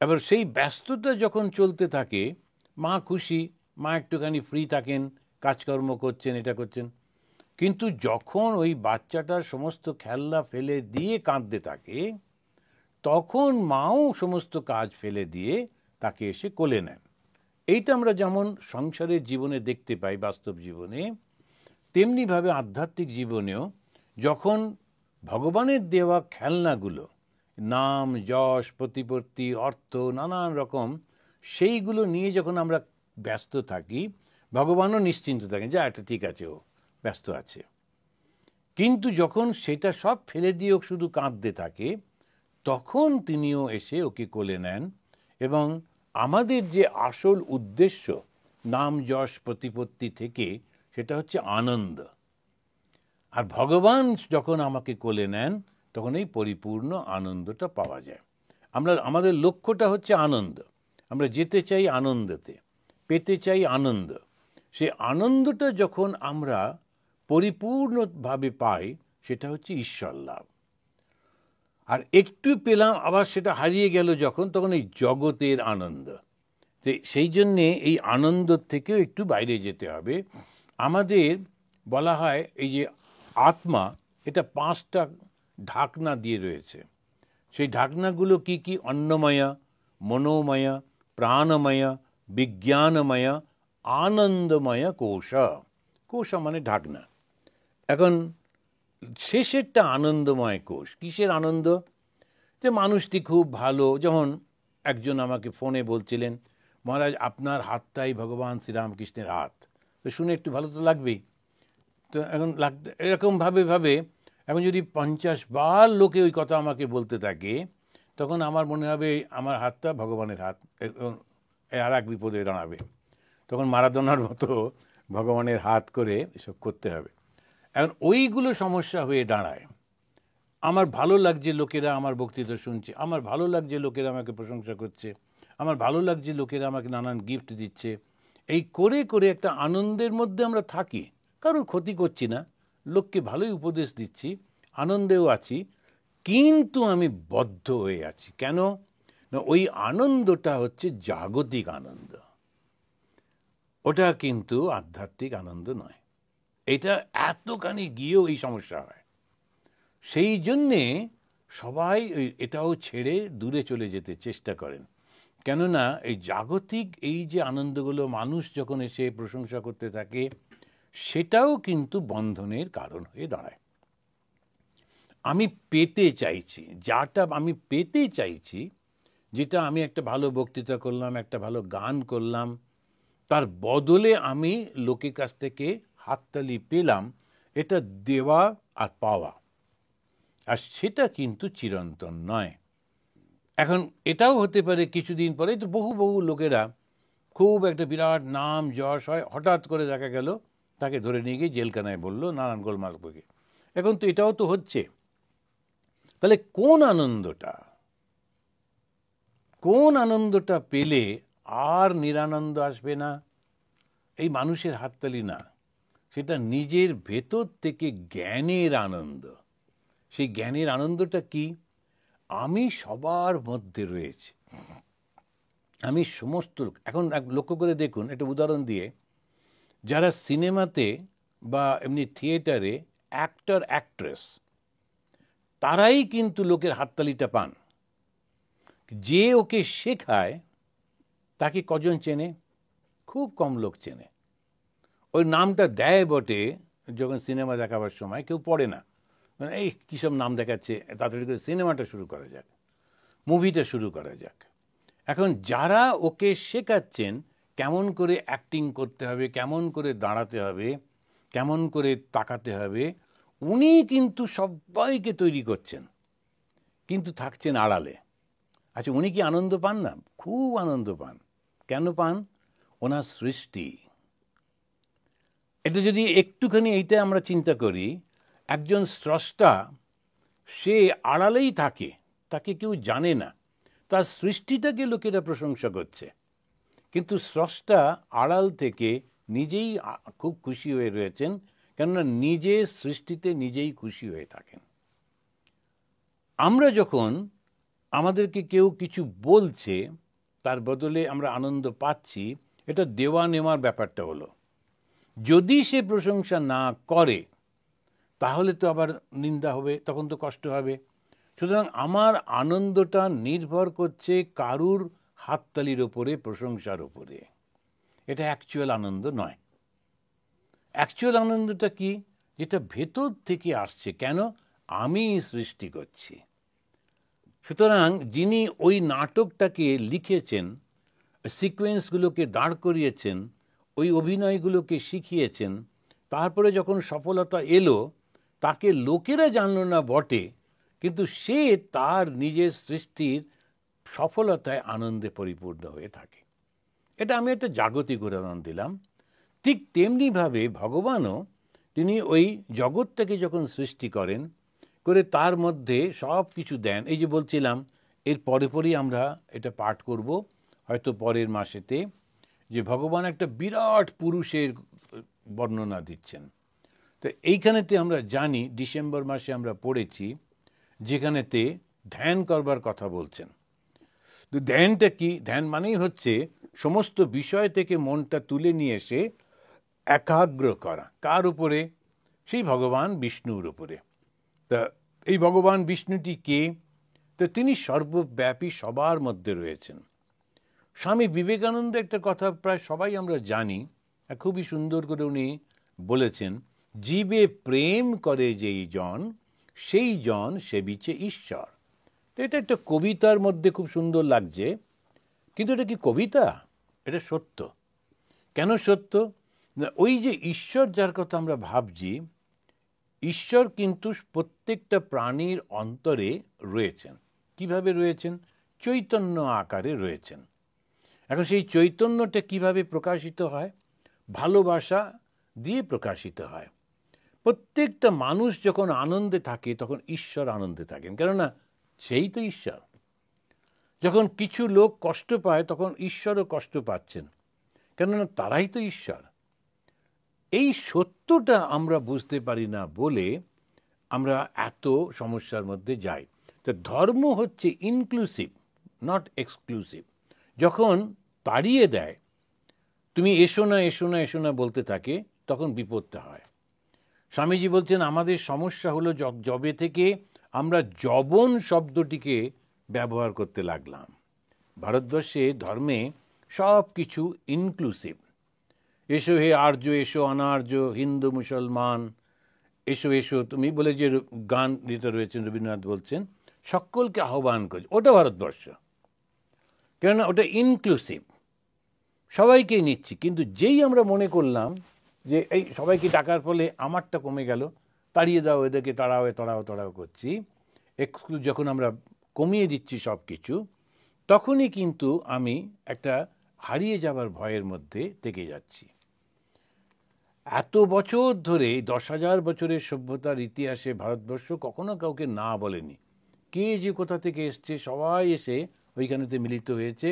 এবার সেই ব্যস্ততা যখন চলতে থাকে মা খুশি, মা একটুখানি ফ্রি থাকেন, কাজকর্ম করছেন, এটা করছেন। কিন্তু যখন ওই বাচ্চাটার সমস্ত খেলনা ফেলে দিয়ে কাঁদতে থাকে তখন মাও সমস্ত কাজ ফেলে দিয়ে তাকে এসে কোলে নেন। এইটা আমরা যেমন সংসারের জীবনে দেখতে পাই, বাস্তব জীবনে, তেমনিভাবে আধ্যাত্মিক জীবনেও যখন ভগবানের দেওয়া খেলনাগুলো, নাম, যশ, প্রতিপত্তি, অর্থ, নানান রকম, সেইগুলো নিয়ে যখন আমরা ব্যস্ত থাকি, ভগবানও নিশ্চিন্ত থাকেন যে এটা ঠিক আছে, ও ব্যস্ত আছে। কিন্তু যখন সেটা সব ফেলে দিয়ে ও শুধু কাঁদতে থাকে তখন তিনিও এসে ওকে কোলে নেন। এবং আমাদের যে আসল উদ্দেশ্য নাম, যশ, প্রতিপত্তি থেকে, সেটা হচ্ছে আনন্দ। আর ভগবান যখন আমাকে কোলে নেন তখন এই পরিপূর্ণ আনন্দটা পাওয়া যায়। আমাদের লক্ষ্যটা হচ্ছে আনন্দ, আমরা যেতে চাই আনন্দতে, পেতে চাই আনন্দ। সেই আনন্দটা যখন আমরা পরিপূর্ণভাবে পাই সেটা হচ্ছে ঈশ্বর লাভ। আর একটু পেলাম আবার সেটা হারিয়ে গেল যখন, তখন এই জগতের আনন্দ। সেই জন্যে এই আনন্দ থেকেও একটু বাইরে যেতে হবে। আমাদের বলা হয় এই যে আত্মা, এটা 5টা ঢাকনা দিয়ে রয়েছে। সেই ঢাকনাগুলো কি কি? অন্নময়া, মনোময়া, প্রাণময়া, বিজ্ঞানময়া, আনন্দময়া কোষ। কোষ মানে ঢাকনা। এখন শেষেরটা আনন্দময় কোষ। কিসের আনন্দ? যে মানুষটি খুব ভালো। যেমন একজন আমাকে ফোনে বলছিলেন, মহারাজ আপনার হাতটাই ভগবান শ্রীরামকৃষ্ণের হাত। তো শুনে একটু ভালো তো লাগবেই। তো এখন এরকমভাবে এখন যদি 50 বার লোকে ওই কথা আমাকে বলতে থাকে, তখন আমার মনে হবে আমার হাতটা ভগবানের হাত, আর এক বিপদে দাঁড়াবে। তখন মারাদোনার মতো ভগবানের হাত করে এসব করতে হবে। এখন ওইগুলো সমস্যা হয়ে দাঁড়ায়। আমার ভালো লাগছে লোকেরা আমার বক্তৃতা শুনছে, আমার ভালো লাগছে লোকেরা আমাকে প্রশংসা করছে, আমার ভালো লাগছে লোকেরা আমাকে নানান গিফট দিচ্ছে। এই করে করে একটা আনন্দের মধ্যে আমরা থাকি, কারোর ক্ষতি করছি না, লোককে ভালোই উপদেশ দিচ্ছি, আনন্দেও আছি, কিন্তু আমি বদ্ধ হয়ে আছি। কেন না, ওই আনন্দটা হচ্ছে জাগতিক আনন্দ, ওটা কিন্তু আধ্যাত্মিক আনন্দ নয়। এটা এতখানি গিয়েও এই সমস্যা হয়। সেই জন্যে সবাই এটাও ছেড়ে দূরে চলে যেতে চেষ্টা করেন। কেননা এই জাগতিক এই যে আনন্দগুলো মানুষ যখন এসে প্রশংসা করতে থাকে, সেটাও কিন্তু বন্ধনের কারণ হয়ে দাঁড়ায়। আমি পেতে চাইছি, যাটা আমি পেতে চাইছি, যেটা আমি একটা ভালো বক্তৃতা করলাম, একটা ভালো গান করলাম, তার বদলে আমি লোকের কাছ থেকে হাততালি পেলাম, এটা দেওয়া আর পাওয়া, আর সেটা কিন্তু চিরন্তন নয়। এখন এটাও হতে পারে কিছুদিন পরে তো বহু লোকেরা খুব একটা বিরাট নাম যশ হয়, হঠাৎ করে দেখা গেল তাকে ধরে নিয়ে গিয়ে জেলখানায় বললো নানান গোলমাল করে। এখন তো এটাও তো হচ্ছে। তাহলে কোন আনন্দটা পেলে আর নিরানন্দ আসবে না? এই মানুষের হাততালি না, সেটা নিজের ভেতর থেকে জ্ঞানের আনন্দ। সেই জ্ঞানের আনন্দটা কি? আমি সবার মধ্যে রয়েছি, আমি সমস্ত লোক। এখন লক্ষ্য করে দেখুন, একটা উদাহরণ দিয়ে, যারা সিনেমাতে বা এমনি থিয়েটারে অ্যাক্টর অ্যাক্ট্রেস, তারাই কিন্তু লোকের হাততালিটা পান। যে ওকে শেখায় তাকে কজন চেনে? খুব কম লোক চেনে। ওই নামটা দেয় বটে, যখন সিনেমা দেখাবার সময় কেউ পড়ে না, মানে এই কী সব নাম দেখাচ্ছে, তাড়াতাড়ি করে সিনেমাটা শুরু করা যাক, মুভিটা শুরু করা যাক। এখন যারা ওকে শেখাচ্ছেন কেমন করে অ্যাক্টিং করতে হবে, কেমন করে দাঁড়াতে হবে, কেমন করে তাকাতে হবে, উনি কিন্তু সবাইকে তৈরি করছেন, কিন্তু থাকছেন আড়ালে। আচ্ছা, উনি কি আনন্দ পান না? খুব আনন্দ পান। কেন পান? ওনার সৃষ্টি। এটা যদি একটুখানি এইটা আমরা চিন্তা করি, একজন স্রষ্টা, সে আড়ালেই থাকে, তাকে কেউ জানে না, তার সৃষ্টিটাকে লোকেরা প্রশংসা করছে, কিন্তু স্রষ্টা আড়াল থেকে নিজেই খুব খুশি হয়ে রয়েছেন, কেননা নিজের সৃষ্টিতে নিজেই খুশি হয়ে থাকেন। আমরা যখন আমাদেরকে কেউ কিছু বলছে, তার বদলে আমরা আনন্দ পাচ্ছি, এটা দেওয়া নেওয়ার ব্যাপারটা হলো। যদি সে প্রশংসা না করে তাহলে তো আবার নিন্দা হবে, তখন তো কষ্ট হবে। সুতরাং আমার আনন্দটা নির্ভর করছে কারুর হাততালির ওপরে, প্রশংসার ওপরে। এটা অ্যাকচুয়াল আনন্দ নয়। অ্যাকচুয়াল আনন্দটা কি? যেটা ভেতর থেকে আসছে। কেন? আমি সৃষ্টি করছি। সুতরাং যিনি ওই নাটকটাকে লিখেছেন, সিকোয়েন্সগুলোকে দাঁড় করিয়েছেন, ওই অভিনয়গুলোকে শিখিয়েছেন, তারপরে যখন সফলতা এলো, তাকে লোকেরা জানল না বটে, কিন্তু সে তার নিজের সৃষ্টির সফলতায় আনন্দে পরিপূর্ণ হয়ে থাকে। এটা আমি একটা জাগতিক উদাহরণ দিলাম। ঠিক তেমনিভাবে ভগবানও, তিনি ওই জগৎটাকে যখন সৃষ্টি করেন, করে তার মধ্যে সব কিছু দেন। এই যে বলছিলাম, এর পরেই আমরা এটা পাঠ করব হয়তো পরের মাসেতে, যে ভগবান একটা বিরাট পুরুষের বর্ণনা দিচ্ছেন। তো এইখানেতে আমরা জানি, ডিসেম্বর মাসে আমরা পড়েছি, যেখানেতে ধ্যান করবার কথা বলছেন। তো ধ্যানটা কি? ধ্যান মানেই হচ্ছে সমস্ত বিষয় থেকে মনটা তুলে নিয়ে এসে একাগ্র করা। কার উপরে? সেই ভগবান বিষ্ণুর উপরে। তা এই ভগবান বিষ্ণুটি কে? তো তিনি সর্বব্যাপী, সবার মধ্যে রয়েছেন। স্বামী বিবেকানন্দ একটা কথা প্রায় সবাই আমরা জানি, খুবই সুন্দর করে উনি বলেছেন, জীবে প্রেম করে যেই জন, সেই জন সেবিছে ঈশ্বর। তো এটা একটা কবিতার মধ্যে খুব সুন্দর লাগছে, কিন্তু এটা কি কবিতা? এটা সত্য। কেন সত্য? না, ওই যে ঈশ্বর যার কথা আমরা ভাবছি, ঈশ্বর কিন্তু প্রত্যেকটা প্রাণীর অন্তরে রয়েছেন। কিভাবে রয়েছেন? চৈতন্য আকারে রয়েছেন। এখন সেই চৈতন্যটা কিভাবে প্রকাশিত হয়? ভালোবাসা দিয়ে প্রকাশিত হয়। প্রত্যেকটা মানুষ যখন আনন্দে থাকে তখন ঈশ্বর আনন্দে থাকেন, কেননা সেই তো ঈশ্বর। যখন কিছু লোক কষ্ট পায় তখন ঈশ্বরও কষ্ট পাচ্ছেন, কেননা তারাই তো ঈশ্বর। এই সত্যটা আমরা বুঝতে পারি না বলে আমরা এত সমস্যার মধ্যে যাই। তো ধর্ম হচ্ছে ইনক্লুসিভ, নট এক্সক্লুসিভ। যখন তাড়িয়ে দেয়, তুমি এসো না এসো না এসো না বলতে থাকে, তখন বিপদটা হয়। স্বামীজি বলছেন আমাদের সমস্যা হলো যবে থেকে আমরা যবন শব্দটিকে ব্যবহার করতে লাগলাম। ভারতবর্ষে ধর্মে সব কিছু ইনক্লুসিভ। এসো হে আর্য, এসো অনার্য, হিন্দু মুসলমান, এসো এসো তুমি বলে যে গান যেটা রয়েছেন, রবীন্দ্রনাথ বলছেন সকলকে আহ্বান করছে, ওটা ভারতবর্ষ। কেননা ওটা ইনক্লুসিভ, সবাইকেই নিচ্ছি। কিন্তু যেই আমরা মনে করলাম যে এই সবাইকে ডাকার ফলে আমারটা কমে গেল, তাড়িয়ে দাও এদেরকে, তাড়াও তাড়াও তাড়াও করছি, যখন আমরা কমিয়ে দিচ্ছি সব কিছু, তখনই কিন্তু আমি একটা হারিয়ে যাবার ভয়ের মধ্যে থেকে যাচ্ছি। এত বছর ধরে 10,000 বছরের সভ্যতার ইতিহাসে ভারতবর্ষ কখনো কাউকে না বলেনি। কে যে কোথা থেকে এসছে সবাই এসে ওইখানেতে মিলিত হয়েছে,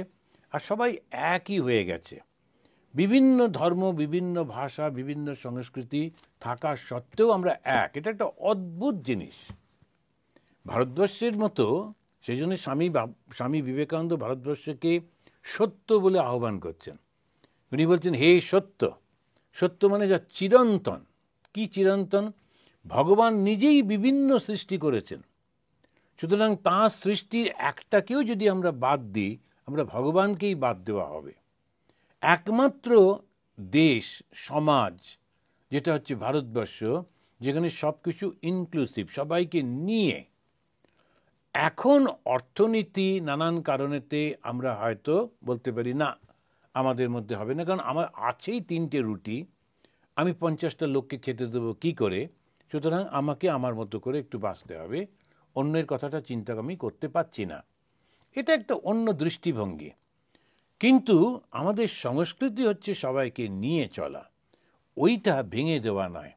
আর সবাই একই হয়ে গেছে। বিভিন্ন ধর্ম, বিভিন্ন ভাষা, বিভিন্ন সংস্কৃতি থাকা সত্ত্বেও আমরা এক। এটা একটা অদ্ভুত জিনিস ভারতবর্ষের মতো। সেই জন্য স্বামী বিবেকানন্দ ভারতবর্ষকে সত্য বলে আহ্বান করছেন। উনি বলছেন হে সত্য। সত্য মানে যা চিরন্তন। কি চিরন্তন? ভগবান নিজেই বিভিন্ন সৃষ্টি করেছেন, সুতরাং তাঁর সৃষ্টির একটাকেও যদি আমরা বাদ দিই, আমরা ভগবানকেই বাদ দেওয়া হবে। একমাত্র দেশ সমাজ যেটা হচ্ছে ভারতবর্ষ, যেখানে সব কিছু ইনক্লুসিভ, সবাইকে নিয়ে। এখন অর্থনীতি নানান কারণেতে আমরা হয়তো বলতে পারি না আমাদের মধ্যে হবে না, কারণ আমার আছেই 3টে রুটি, আমি 50টা লোককে খেতে দেবো কি করে, সুতরাং আমাকে আমার মতো করে একটু বাঁচতে হবে, অন্যের কথাটা চিন্তা আমি করতে পারছি না। এটা একটা অন্য দৃষ্টিভঙ্গি। কিন্তু আমাদের সংস্কৃতি হচ্ছে সবাইকে নিয়ে চলা, ওইটা ভেঙে দেওয়া নয়।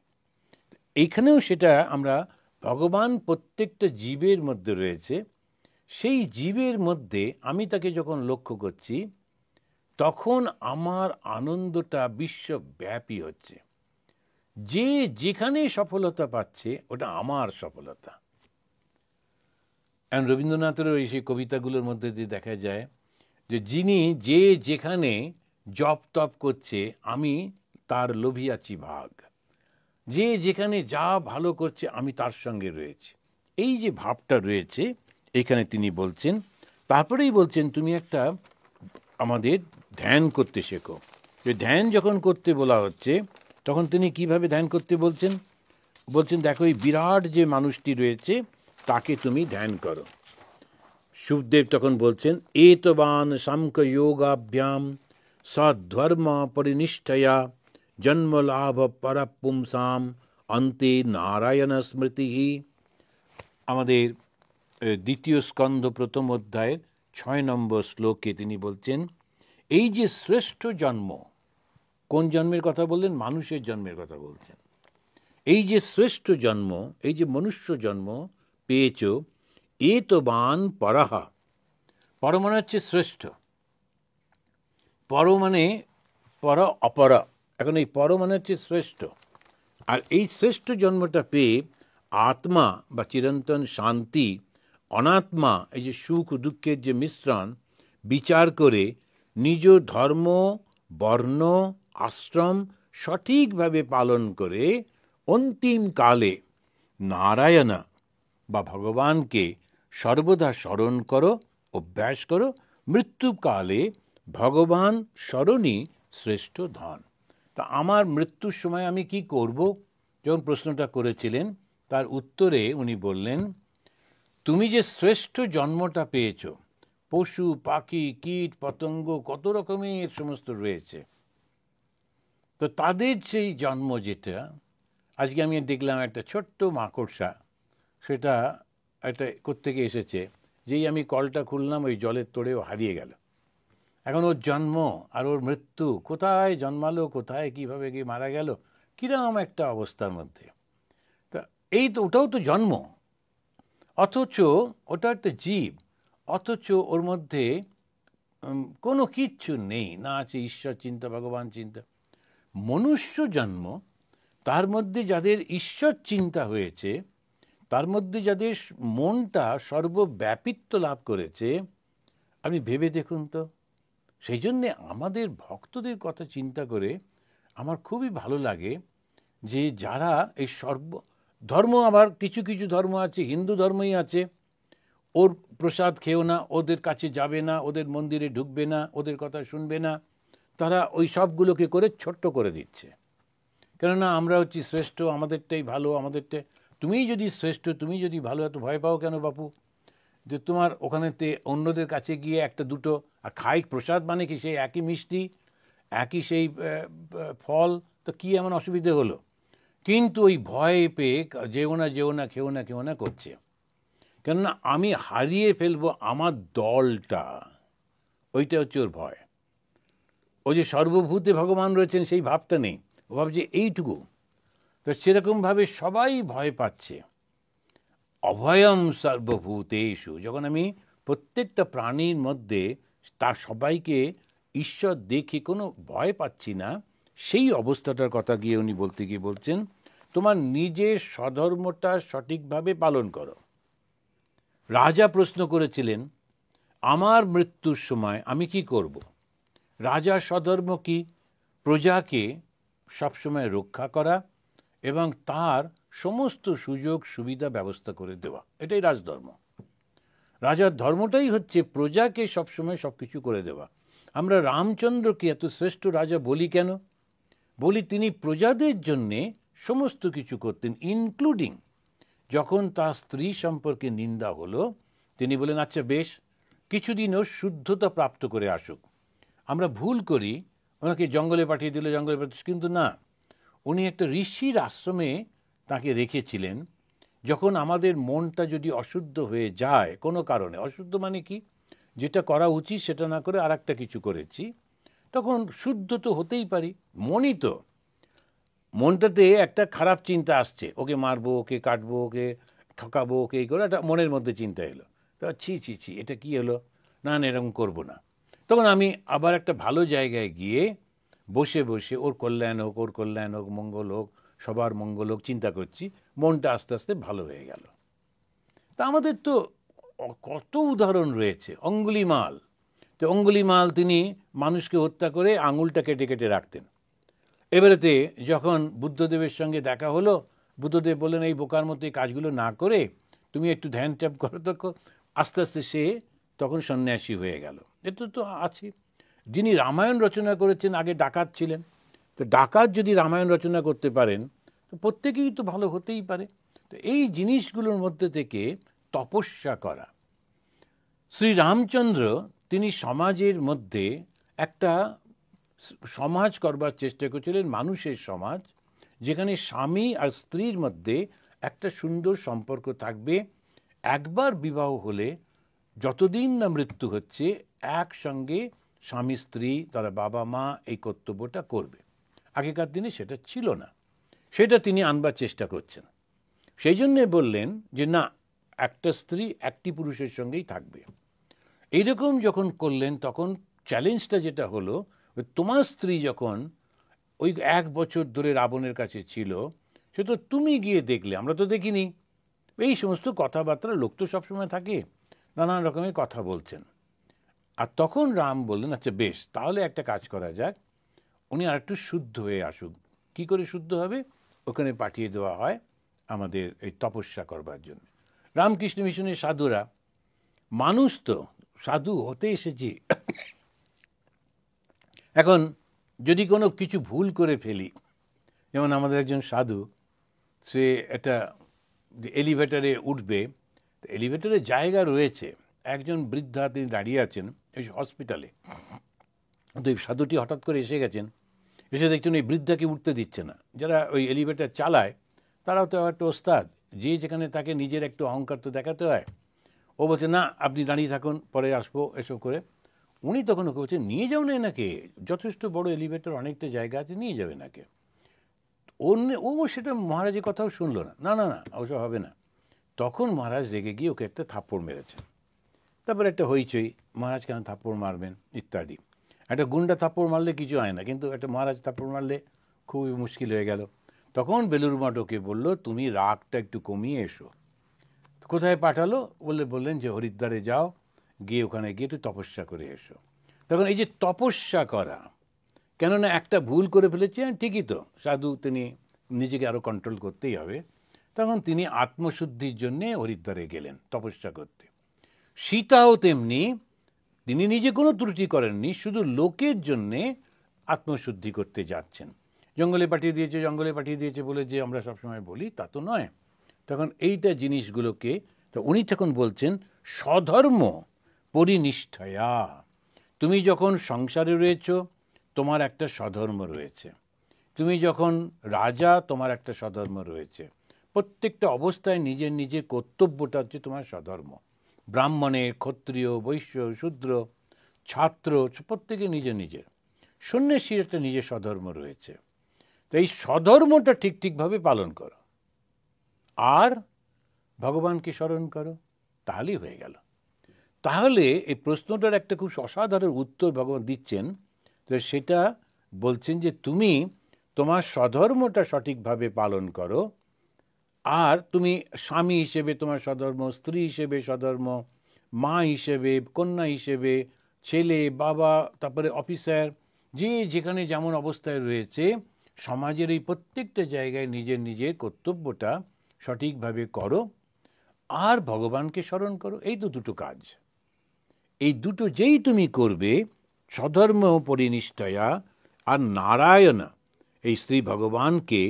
এইখানেও সেটা আমরা, ভগবান প্রত্যেকটা জীবের মধ্যে রয়েছে, সেই জীবের মধ্যে আমি তাকে যখন লক্ষ্য করছি, তখন আমার আনন্দটা বিশ্বব্যাপী হচ্ছে। যে যেখানে সফলতা পাচ্ছে ওটা আমার সফলতা। এখন রবীন্দ্রনাথেরও এই সেই কবিতাগুলোর মধ্যে দিয়ে দেখা যায় যে যিনি যে যেখানে জপ তপ করছে, আমি তার লোভিয়াছি ভাগ। যে যেখানে যা ভালো করছে আমি তার সঙ্গে রয়েছে, এই যে ভাবটা রয়েছে এখানে তিনি বলছেন। তারপরেই বলছেন তুমি একটা আমাদের ধ্যান করতে শেখো। যে ধ্যান যখন করতে বলা হচ্ছে, তখন তিনি কিভাবে ধ্যান করতে বলছেন? বলছেন দেখো এই বিরাট যে মানুষটি রয়েছে তাকে তুমি ধ্যান করো। সুখদেব তখন বলছেন এতবান সামক যোগাভ্যাম সধর্ম পরিনিষ্ঠয়া জন্মলাভ পরপুংসাম অন্তে নারায়ণ স্মৃতি। আমাদের 2য় স্কন্ধ 1ম অধ্যায়ের 6 নম্বর শ্লোকে তিনি বলছেন এই যে শ্রেষ্ঠ জন্ম, কোন জন্মের কথা বললেন? মানুষের জন্মের কথা বলছেন। এই যে শ্রেষ্ঠ জন্ম, এই যে মনুষ্য জন্ম পেয়েছ, এ তো বান পরাহা। পর মানে হচ্ছে শ্রেষ্ঠ, পর মানে পর অপর। এখন এই পর মানে হচ্ছে শ্রেষ্ঠ। আর এই শ্রেষ্ঠ জন্মটা পেয়ে আত্মা বা চিরন্তন শান্তি, অনাত্মা এই যে সুখ দুঃখের যে মিশ্রণ বিচার করে নিজ ধর্ম বর্ণ আশ্রম সঠিকভাবে পালন করে অন্তিম কালে নারায়ণ বা ভগবানকে সর্বদা স্মরণ করো, অভ্যাস করো। মৃত্যুকালে ভগবান স্মরণই শ্রেষ্ঠ ধন। তা আমার মৃত্যুর সময় আমি কি করব? যখন প্রশ্নটা করেছিলেন তার উত্তরে উনি বললেন, তুমি যে শ্রেষ্ঠ জন্মটা পেয়েছ, পশু পাখি কীট পতঙ্গ কত রকমের সমস্ত রয়েছে, তো তাদের সেই জন্ম যেটা, আজকে আমি দেখলাম একটা ছোট্ট মাকড়সা, সেটা একটা কোত্থেকে এসেছে, যেই আমি কলটা খুললাম ওই জলের তোড়েও হারিয়ে গেল। এখন ওর জন্ম আর ওর মৃত্যু, কোথায় জন্মালো, কোথায় কীভাবে গিয়ে মারা গেল, কীরকম একটা অবস্থার মধ্যে। তা এই তো, ওটাও তো জন্ম, অথচ ওটা একটা জীব, অথচ ওর মধ্যে কোনো কিচ্ছু নেই, না আছে ঈশ্বর চিন্তা, ভগবান চিন্তা। মনুষ্য জন্ম, তার মধ্যে যাদের ঈশ্বর চিন্তা হয়েছে, তার মধ্যে যাদের মনটা সর্বব্যাপিত্ব লাভ করেছে, আপনি ভেবে দেখুন তো। সেই জন্যে আমাদের ভক্তদের কথা চিন্তা করে আমার খুবই ভালো লাগে যে যারা এই ধর্ম, আবার কিছু কিছু ধর্ম আছে, হিন্দু ধর্মই আছে, ওর প্রসাদ খেও না, ওদের কাছে যাবে না, ওদের মন্দিরে ঢুকবে না, ওদের কথা শুনবে না, তারা ওই সবগুলোকে করে ছোট্ট করে দিচ্ছে। কেননা আমরা হচ্ছি শ্রেষ্ঠ, আমাদেরটাই ভালো, আমাদেরটাই। তুমিই যদি শ্রেষ্ঠ, তুমি যদি ভালো, এত ভয় পাও কেন বাপু? যে তোমার ওখানেতে অন্যদের কাছে গিয়ে একটা দুটো আর খাই, প্রসাদ মানে কি সেই একই মিষ্টি, একই সেই ফল, তো কী এমন অসুবিধে হলো? কিন্তু ওই ভয় পেয়ে যেও না যেও না, খেও না খেও না করছে। কেননা আমি হারিয়ে ফেলবো আমার দলটা, ওইটা হচ্ছে ওর ভয়। ও যে সর্বভূতে ভগবান রয়েছেন সেই ভাবটা নেই, ও ভাবছে এইটুকু। তো সেরকমভাবে সবাই ভয় পাচ্ছে। অভয়ম সর্বভূতেষু, যখন আমি প্রত্যেকটা প্রাণীর মধ্যে তার সবাইকে ঈশ্বর দেখে কোনো ভয় পাচ্ছি না, সেই অবস্থাটার কথা গিয়ে উনি বলতে গিয়ে বলছেন, তোমার নিজের স্বধর্মটা সঠিকভাবে পালন করো। রাজা প্রশ্ন করেছিলেন, আমার মৃত্যুর সময় আমি কি করব? রাজার স্বধর্ম কি? প্রজাকে সবসময় রক্ষা করা এবং তার সমস্ত সুযোগ সুবিধা ব্যবস্থা করে দেওয়া, এটাই রাজধর্ম। রাজার ধর্মটাই হচ্ছে প্রজাকে সবসময় সব কিছু করে দেওয়া। আমরা রামচন্দ্রকে এত শ্রেষ্ঠ রাজা বলি কেন? বলি তিনি প্রজাদের জন্যে সমস্ত কিছু করতেন, ইনক্লুডিং যখন তার স্ত্রী সম্পর্কে নিন্দা হলো, তিনি বলেন আচ্ছা বেশ, কিছুদিনও শুদ্ধতা প্রাপ্ত করে আসুক। আমরা ভুল করি, ওনাকে জঙ্গলে পাঠিয়ে দিল, জঙ্গলে পাঠিয়ে, কিন্তু না, উনি একটা ঋষির আশ্রমে তাকে রেখেছিলেন। যখন আমাদের মনটা যদি অশুদ্ধ হয়ে যায় কোনো কারণে, অশুদ্ধ মানে কি, যেটা করা উচিত সেটা না করে আর একটা কিছু করেছি, তখন শুদ্ধ তো হতেই পারি, মনই তো, মনটাতে একটা খারাপ চিন্তা আসছে, ওকে মারবো, ওকে কাটবো, ওকে ঠকাবো, ওকে এই করে একটা মনের মধ্যে চিন্তা এলো। তো ছি ছি ছি, এটা কি হলো, না না এরকম করবো না। তখন আমি আবার একটা ভালো জায়গায় গিয়ে বসে বসে ওর কল্যাণ হোক, ওর কল্যাণ হোক, মঙ্গল হোক, সবার মঙ্গল হোক চিন্তা করছি, মনটা আস্তে আস্তে ভালো হয়ে গেল। তা আমাদের তো কত উদাহরণ রয়েছে। অঙ্গুলিমাল, তো অঙ্গুলিমাল তিনি মানুষকে হত্যা করে আঙুলটা কেটে কেটে রাখতেন। এবারেতে যখন বুদ্ধদেবের সঙ্গে দেখা হলো, বুদ্ধদেব বললেন এই বোকার মতো এই কাজগুলো না করে তুমি একটু ধ্যান ট্যাপ করো, তো আস্তে আস্তে সে তখন সন্ন্যাসী হয়ে গেল। এটা তো আছে। যিনি রামায়ণ রচনা করেছেন আগে ডাকাত ছিলেন, তো ডাকাত যদি রামায়ণ রচনা করতে পারেন তো প্রত্যেকেই তো ভালো হতেই পারে। তো এই জিনিসগুলোর মধ্যে থেকে তপস্যা করা, শ্রীরামচন্দ্র তিনি সমাজের মধ্যে একটা সমাজ করবার চেষ্টা করেছিলেন, মানুষের সমাজ, যেখানে স্বামী আর স্ত্রীর মধ্যে একটা সুন্দর সম্পর্ক থাকবে। একবার বিবাহ হলে যতদিন না মৃত্যু হচ্ছে একসঙ্গে স্বামী স্ত্রী তারা বাবা মা এই কর্তব্যটা করবে। আগেকার দিনে সেটা ছিল না, সেটা তিনি আনবার চেষ্টা করছেন। সেই জন্যে বললেন যে না, একটা স্ত্রী একটি পুরুষের সঙ্গেই থাকবে। এইরকম যখন করলেন তখন চ্যালেঞ্জটা যেটা হলো, তোমার স্ত্রী যখন ওই 1 বছর ধরে রাবণের কাছে ছিল, সে তো তুমি গিয়ে দেখলে, আমরা তো দেখিনি। এই সমস্ত কথাবার্তা, লোক তো সবসময় থাকে, নানান রকমের কথা বলছেন। আর তখন রাম বললেন আচ্ছা বেশ, তাহলে একটা কাজ করা যাক, উনি আর একটু শুদ্ধ হয়ে আসুক। কি করে শুদ্ধ হবে? ওখানে পাঠিয়ে দেওয়া হয় আমাদের এই তপস্যা করবার জন্য। রামকৃষ্ণ মিশনের সাধুরা, মানুষ তো সাধু হতে এসেছি, এখন যদি কোনো কিছু ভুল করে ফেলি, যেমন আমাদের একজন সাধু সে একটা এলিভেটরে উঠবে, এলিভেটরে জায়গা রয়েছে, একজন বৃদ্ধা তিনি দাঁড়িয়ে আছেন এই হসপিটালে, তো এই সাধুটি হঠাৎ করে এসে গেছেন, এসে দেখছেন এই বৃদ্ধাকে উঠতে দিচ্ছে না। যারা ওই এলিভেটর চালায় তারাও তো একটা ওস্তাদ, যে যেখানে তাকে নিজের একটু অহংকার তো দেখাতে হয়। ও বলছে না আপনি দাঁড়িয়ে থাকুন, পরে আসবো, এসব করে। উনি তখন ওকে বলছে নিয়ে যাও না এনাকে, যথেষ্ট বড় এলিভেটর, অনেকটা জায়গা আছে, নিয়ে যাবে নাকি। ও সেটা মহারাজের কথাও শুনলো না, না না না ওসব হবে না। তখন মহারাজ রেগে গিয়ে ওকে একটা থাপ্পড় মেরেছেন। তারপরে একটা হইচই, মহারাজ কেন থাপ্পড় মারবেন ইত্যাদি। একটা গুন্ডা থাপ্পড় মারলে কিছু হয় না, কিন্তু একটা মহারাজ থাপ্পড় মারলে খুবই মুশকিল হয়ে গেল। তখন বেলুড় মঠ ওকে বলল তুমি রাগটা একটু কমিয়ে এসো। কোথায় পাঠালো বললেন যে হরিদ্বারে যাও, গিয়ে ওখানে গিয়ে একটু তপস্যা করে এসো। তখন এই যে তপস্যা করা, কেননা একটা ভুল করে ফেলেছেন ঠিকই তো, সাধু তিনি নিজেকে আরও কন্ট্রোল করতেই হবে, তখন তিনি আত্মশুদ্ধির জন্যে হরিদ্বারে গেলেন তপস্যা করতে। সীতাও তেমনি, তিনি নিজে কোনো ত্রুটি করেননি, শুধু লোকের জন্যে আত্মশুদ্ধি করতে যাচ্ছেন। জঙ্গলে পাঠিয়ে দিয়েছে বলে যে আমরা সবসময় বলি তা তো নয়। তখন এইটা জিনিসগুলোকে তো উনি তখন বলছেন স্বধর্ম পরিনিষ্ঠায়া। তুমি যখন সংসারে রয়েছ তোমার একটা স্বধর্ম রয়েছে, তুমি যখন রাজা তোমার একটা স্বধর্ম রয়েছে। প্রত্যেকটা অবস্থায় নিজের নিজের কর্তব্যটা হচ্ছে তোমার স্বধর্ম। ব্রাহ্মণের, ক্ষত্রিয়, বৈশ্য, শূদ্র, ছাত্র প্রত্যেকে নিজের নিজের, সন্ন্যাসীর একটা নিজের স্বধর্ম রয়েছে। তো এই স্বধর্মটা ঠিকভাবে পালন করো আর ভগবানকে স্মরণ করো, তাহলেই হয়ে গেল। তাহলে এই প্রশ্নটার একটা খুব অসাধারণ উত্তর ভগবান দিচ্ছেন। তো সেটা বলছেন যে তুমি তোমার স্বধর্মটা সঠিকভাবে পালন করো, আর তুমি স্বামী হিসেবে তোমার স্বধর্ম, স্ত্রী হিসেবে স্বধর্ম, মা হিসেবে, কন্যা হিসেবে, ছেলে, বাবা, তারপরে অফিসার, যে যেখানে যেমন অবস্থায় রয়েছে সমাজের এই প্রত্যেকটা জায়গায় নিজের নিজের কর্তব্যটা সঠিকভাবে করো আর ভগবানকে স্মরণ করো। এই তো দুটো কাজ, এই দুটো যেই তুমি করবে, স্বধর্ম পরিনিষ্ঠায়া আর নারায়ণ, এই শ্রী ভগবানকে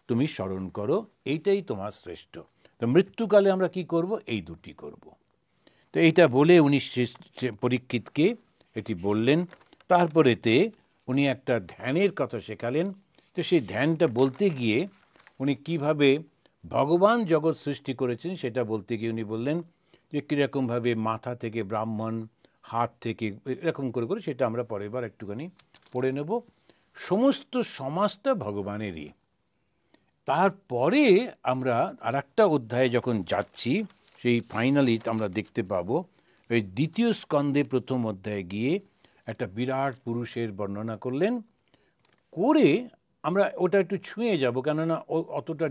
তুমি স্মরণ করো, এইটাই তোমার শ্রেষ্ঠ। তো মৃত্যুকালে আমরা কি করব? এই দুটি করব। তো এইটা বলে উনি পরীক্ষিতকে এটি বললেন। তারপরেতে উনি একটা ধ্যানের কথা শেখালেন। তো সেই ধ্যানটা বলতে গিয়ে উনি কিভাবে ভগবান জগৎ সৃষ্টি করেছেন সেটা বলতে গিয়ে উনি বললেন যে কীরকমভাবে মাথা থেকে ব্রাহ্মণ, হাত থেকে এরকম করে করে, সেটা আমরা পরের বার একটুখানি পড়ে নেব। সমস্ত সমাজটা ভগবানেরই। তারপরে আমরা আর একটা অধ্যায়ে যখন যাচ্ছি, সেই ফাইনালি আমরা দেখতে পাবো ওই দ্বিতীয় স্কন্ধে প্রথম অধ্যায়ে গিয়ে একটা বিরাট পুরুষের বর্ণনা করলেন, করে আমরা ওটা একটু ছুঁয়ে যাব, কেননা অতটা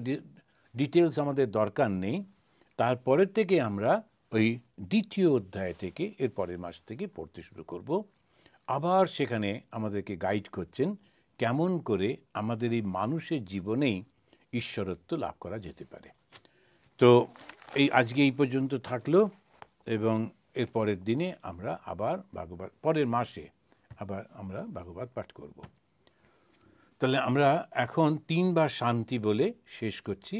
ডিটেলস আমাদের দরকার নেই। তারপরের থেকে আমরা ওই দ্বিতীয় অধ্যায় থেকে এর পরের মাস থেকে পড়তে শুরু করব। আবার সেখানে আমাদেরকে গাইড করছেন কেমন করে আমাদের এই মানুষের জীবনেই ঈশ্বরত্ব লাভ করা যেতে পারে। তো এই আজকে এই পর্যন্ত থাকলো, এবং এর পরের দিনে আমরা আবার ভাগবত, পরের মাসে আবার আমরা ভাগবত পাঠ করব। তাহলে আমরা এখন 3 বার শান্তি বলে শেষ করছি।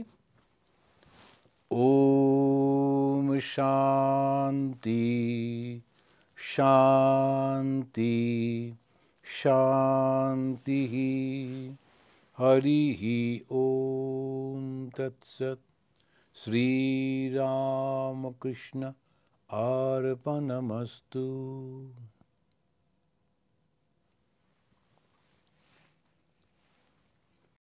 ওম শান্তি শান্তি শান্তি। হরিঃ ওম তৎসৎ। শ্রীরামকৃষ্ণ অর্পণমস্তু।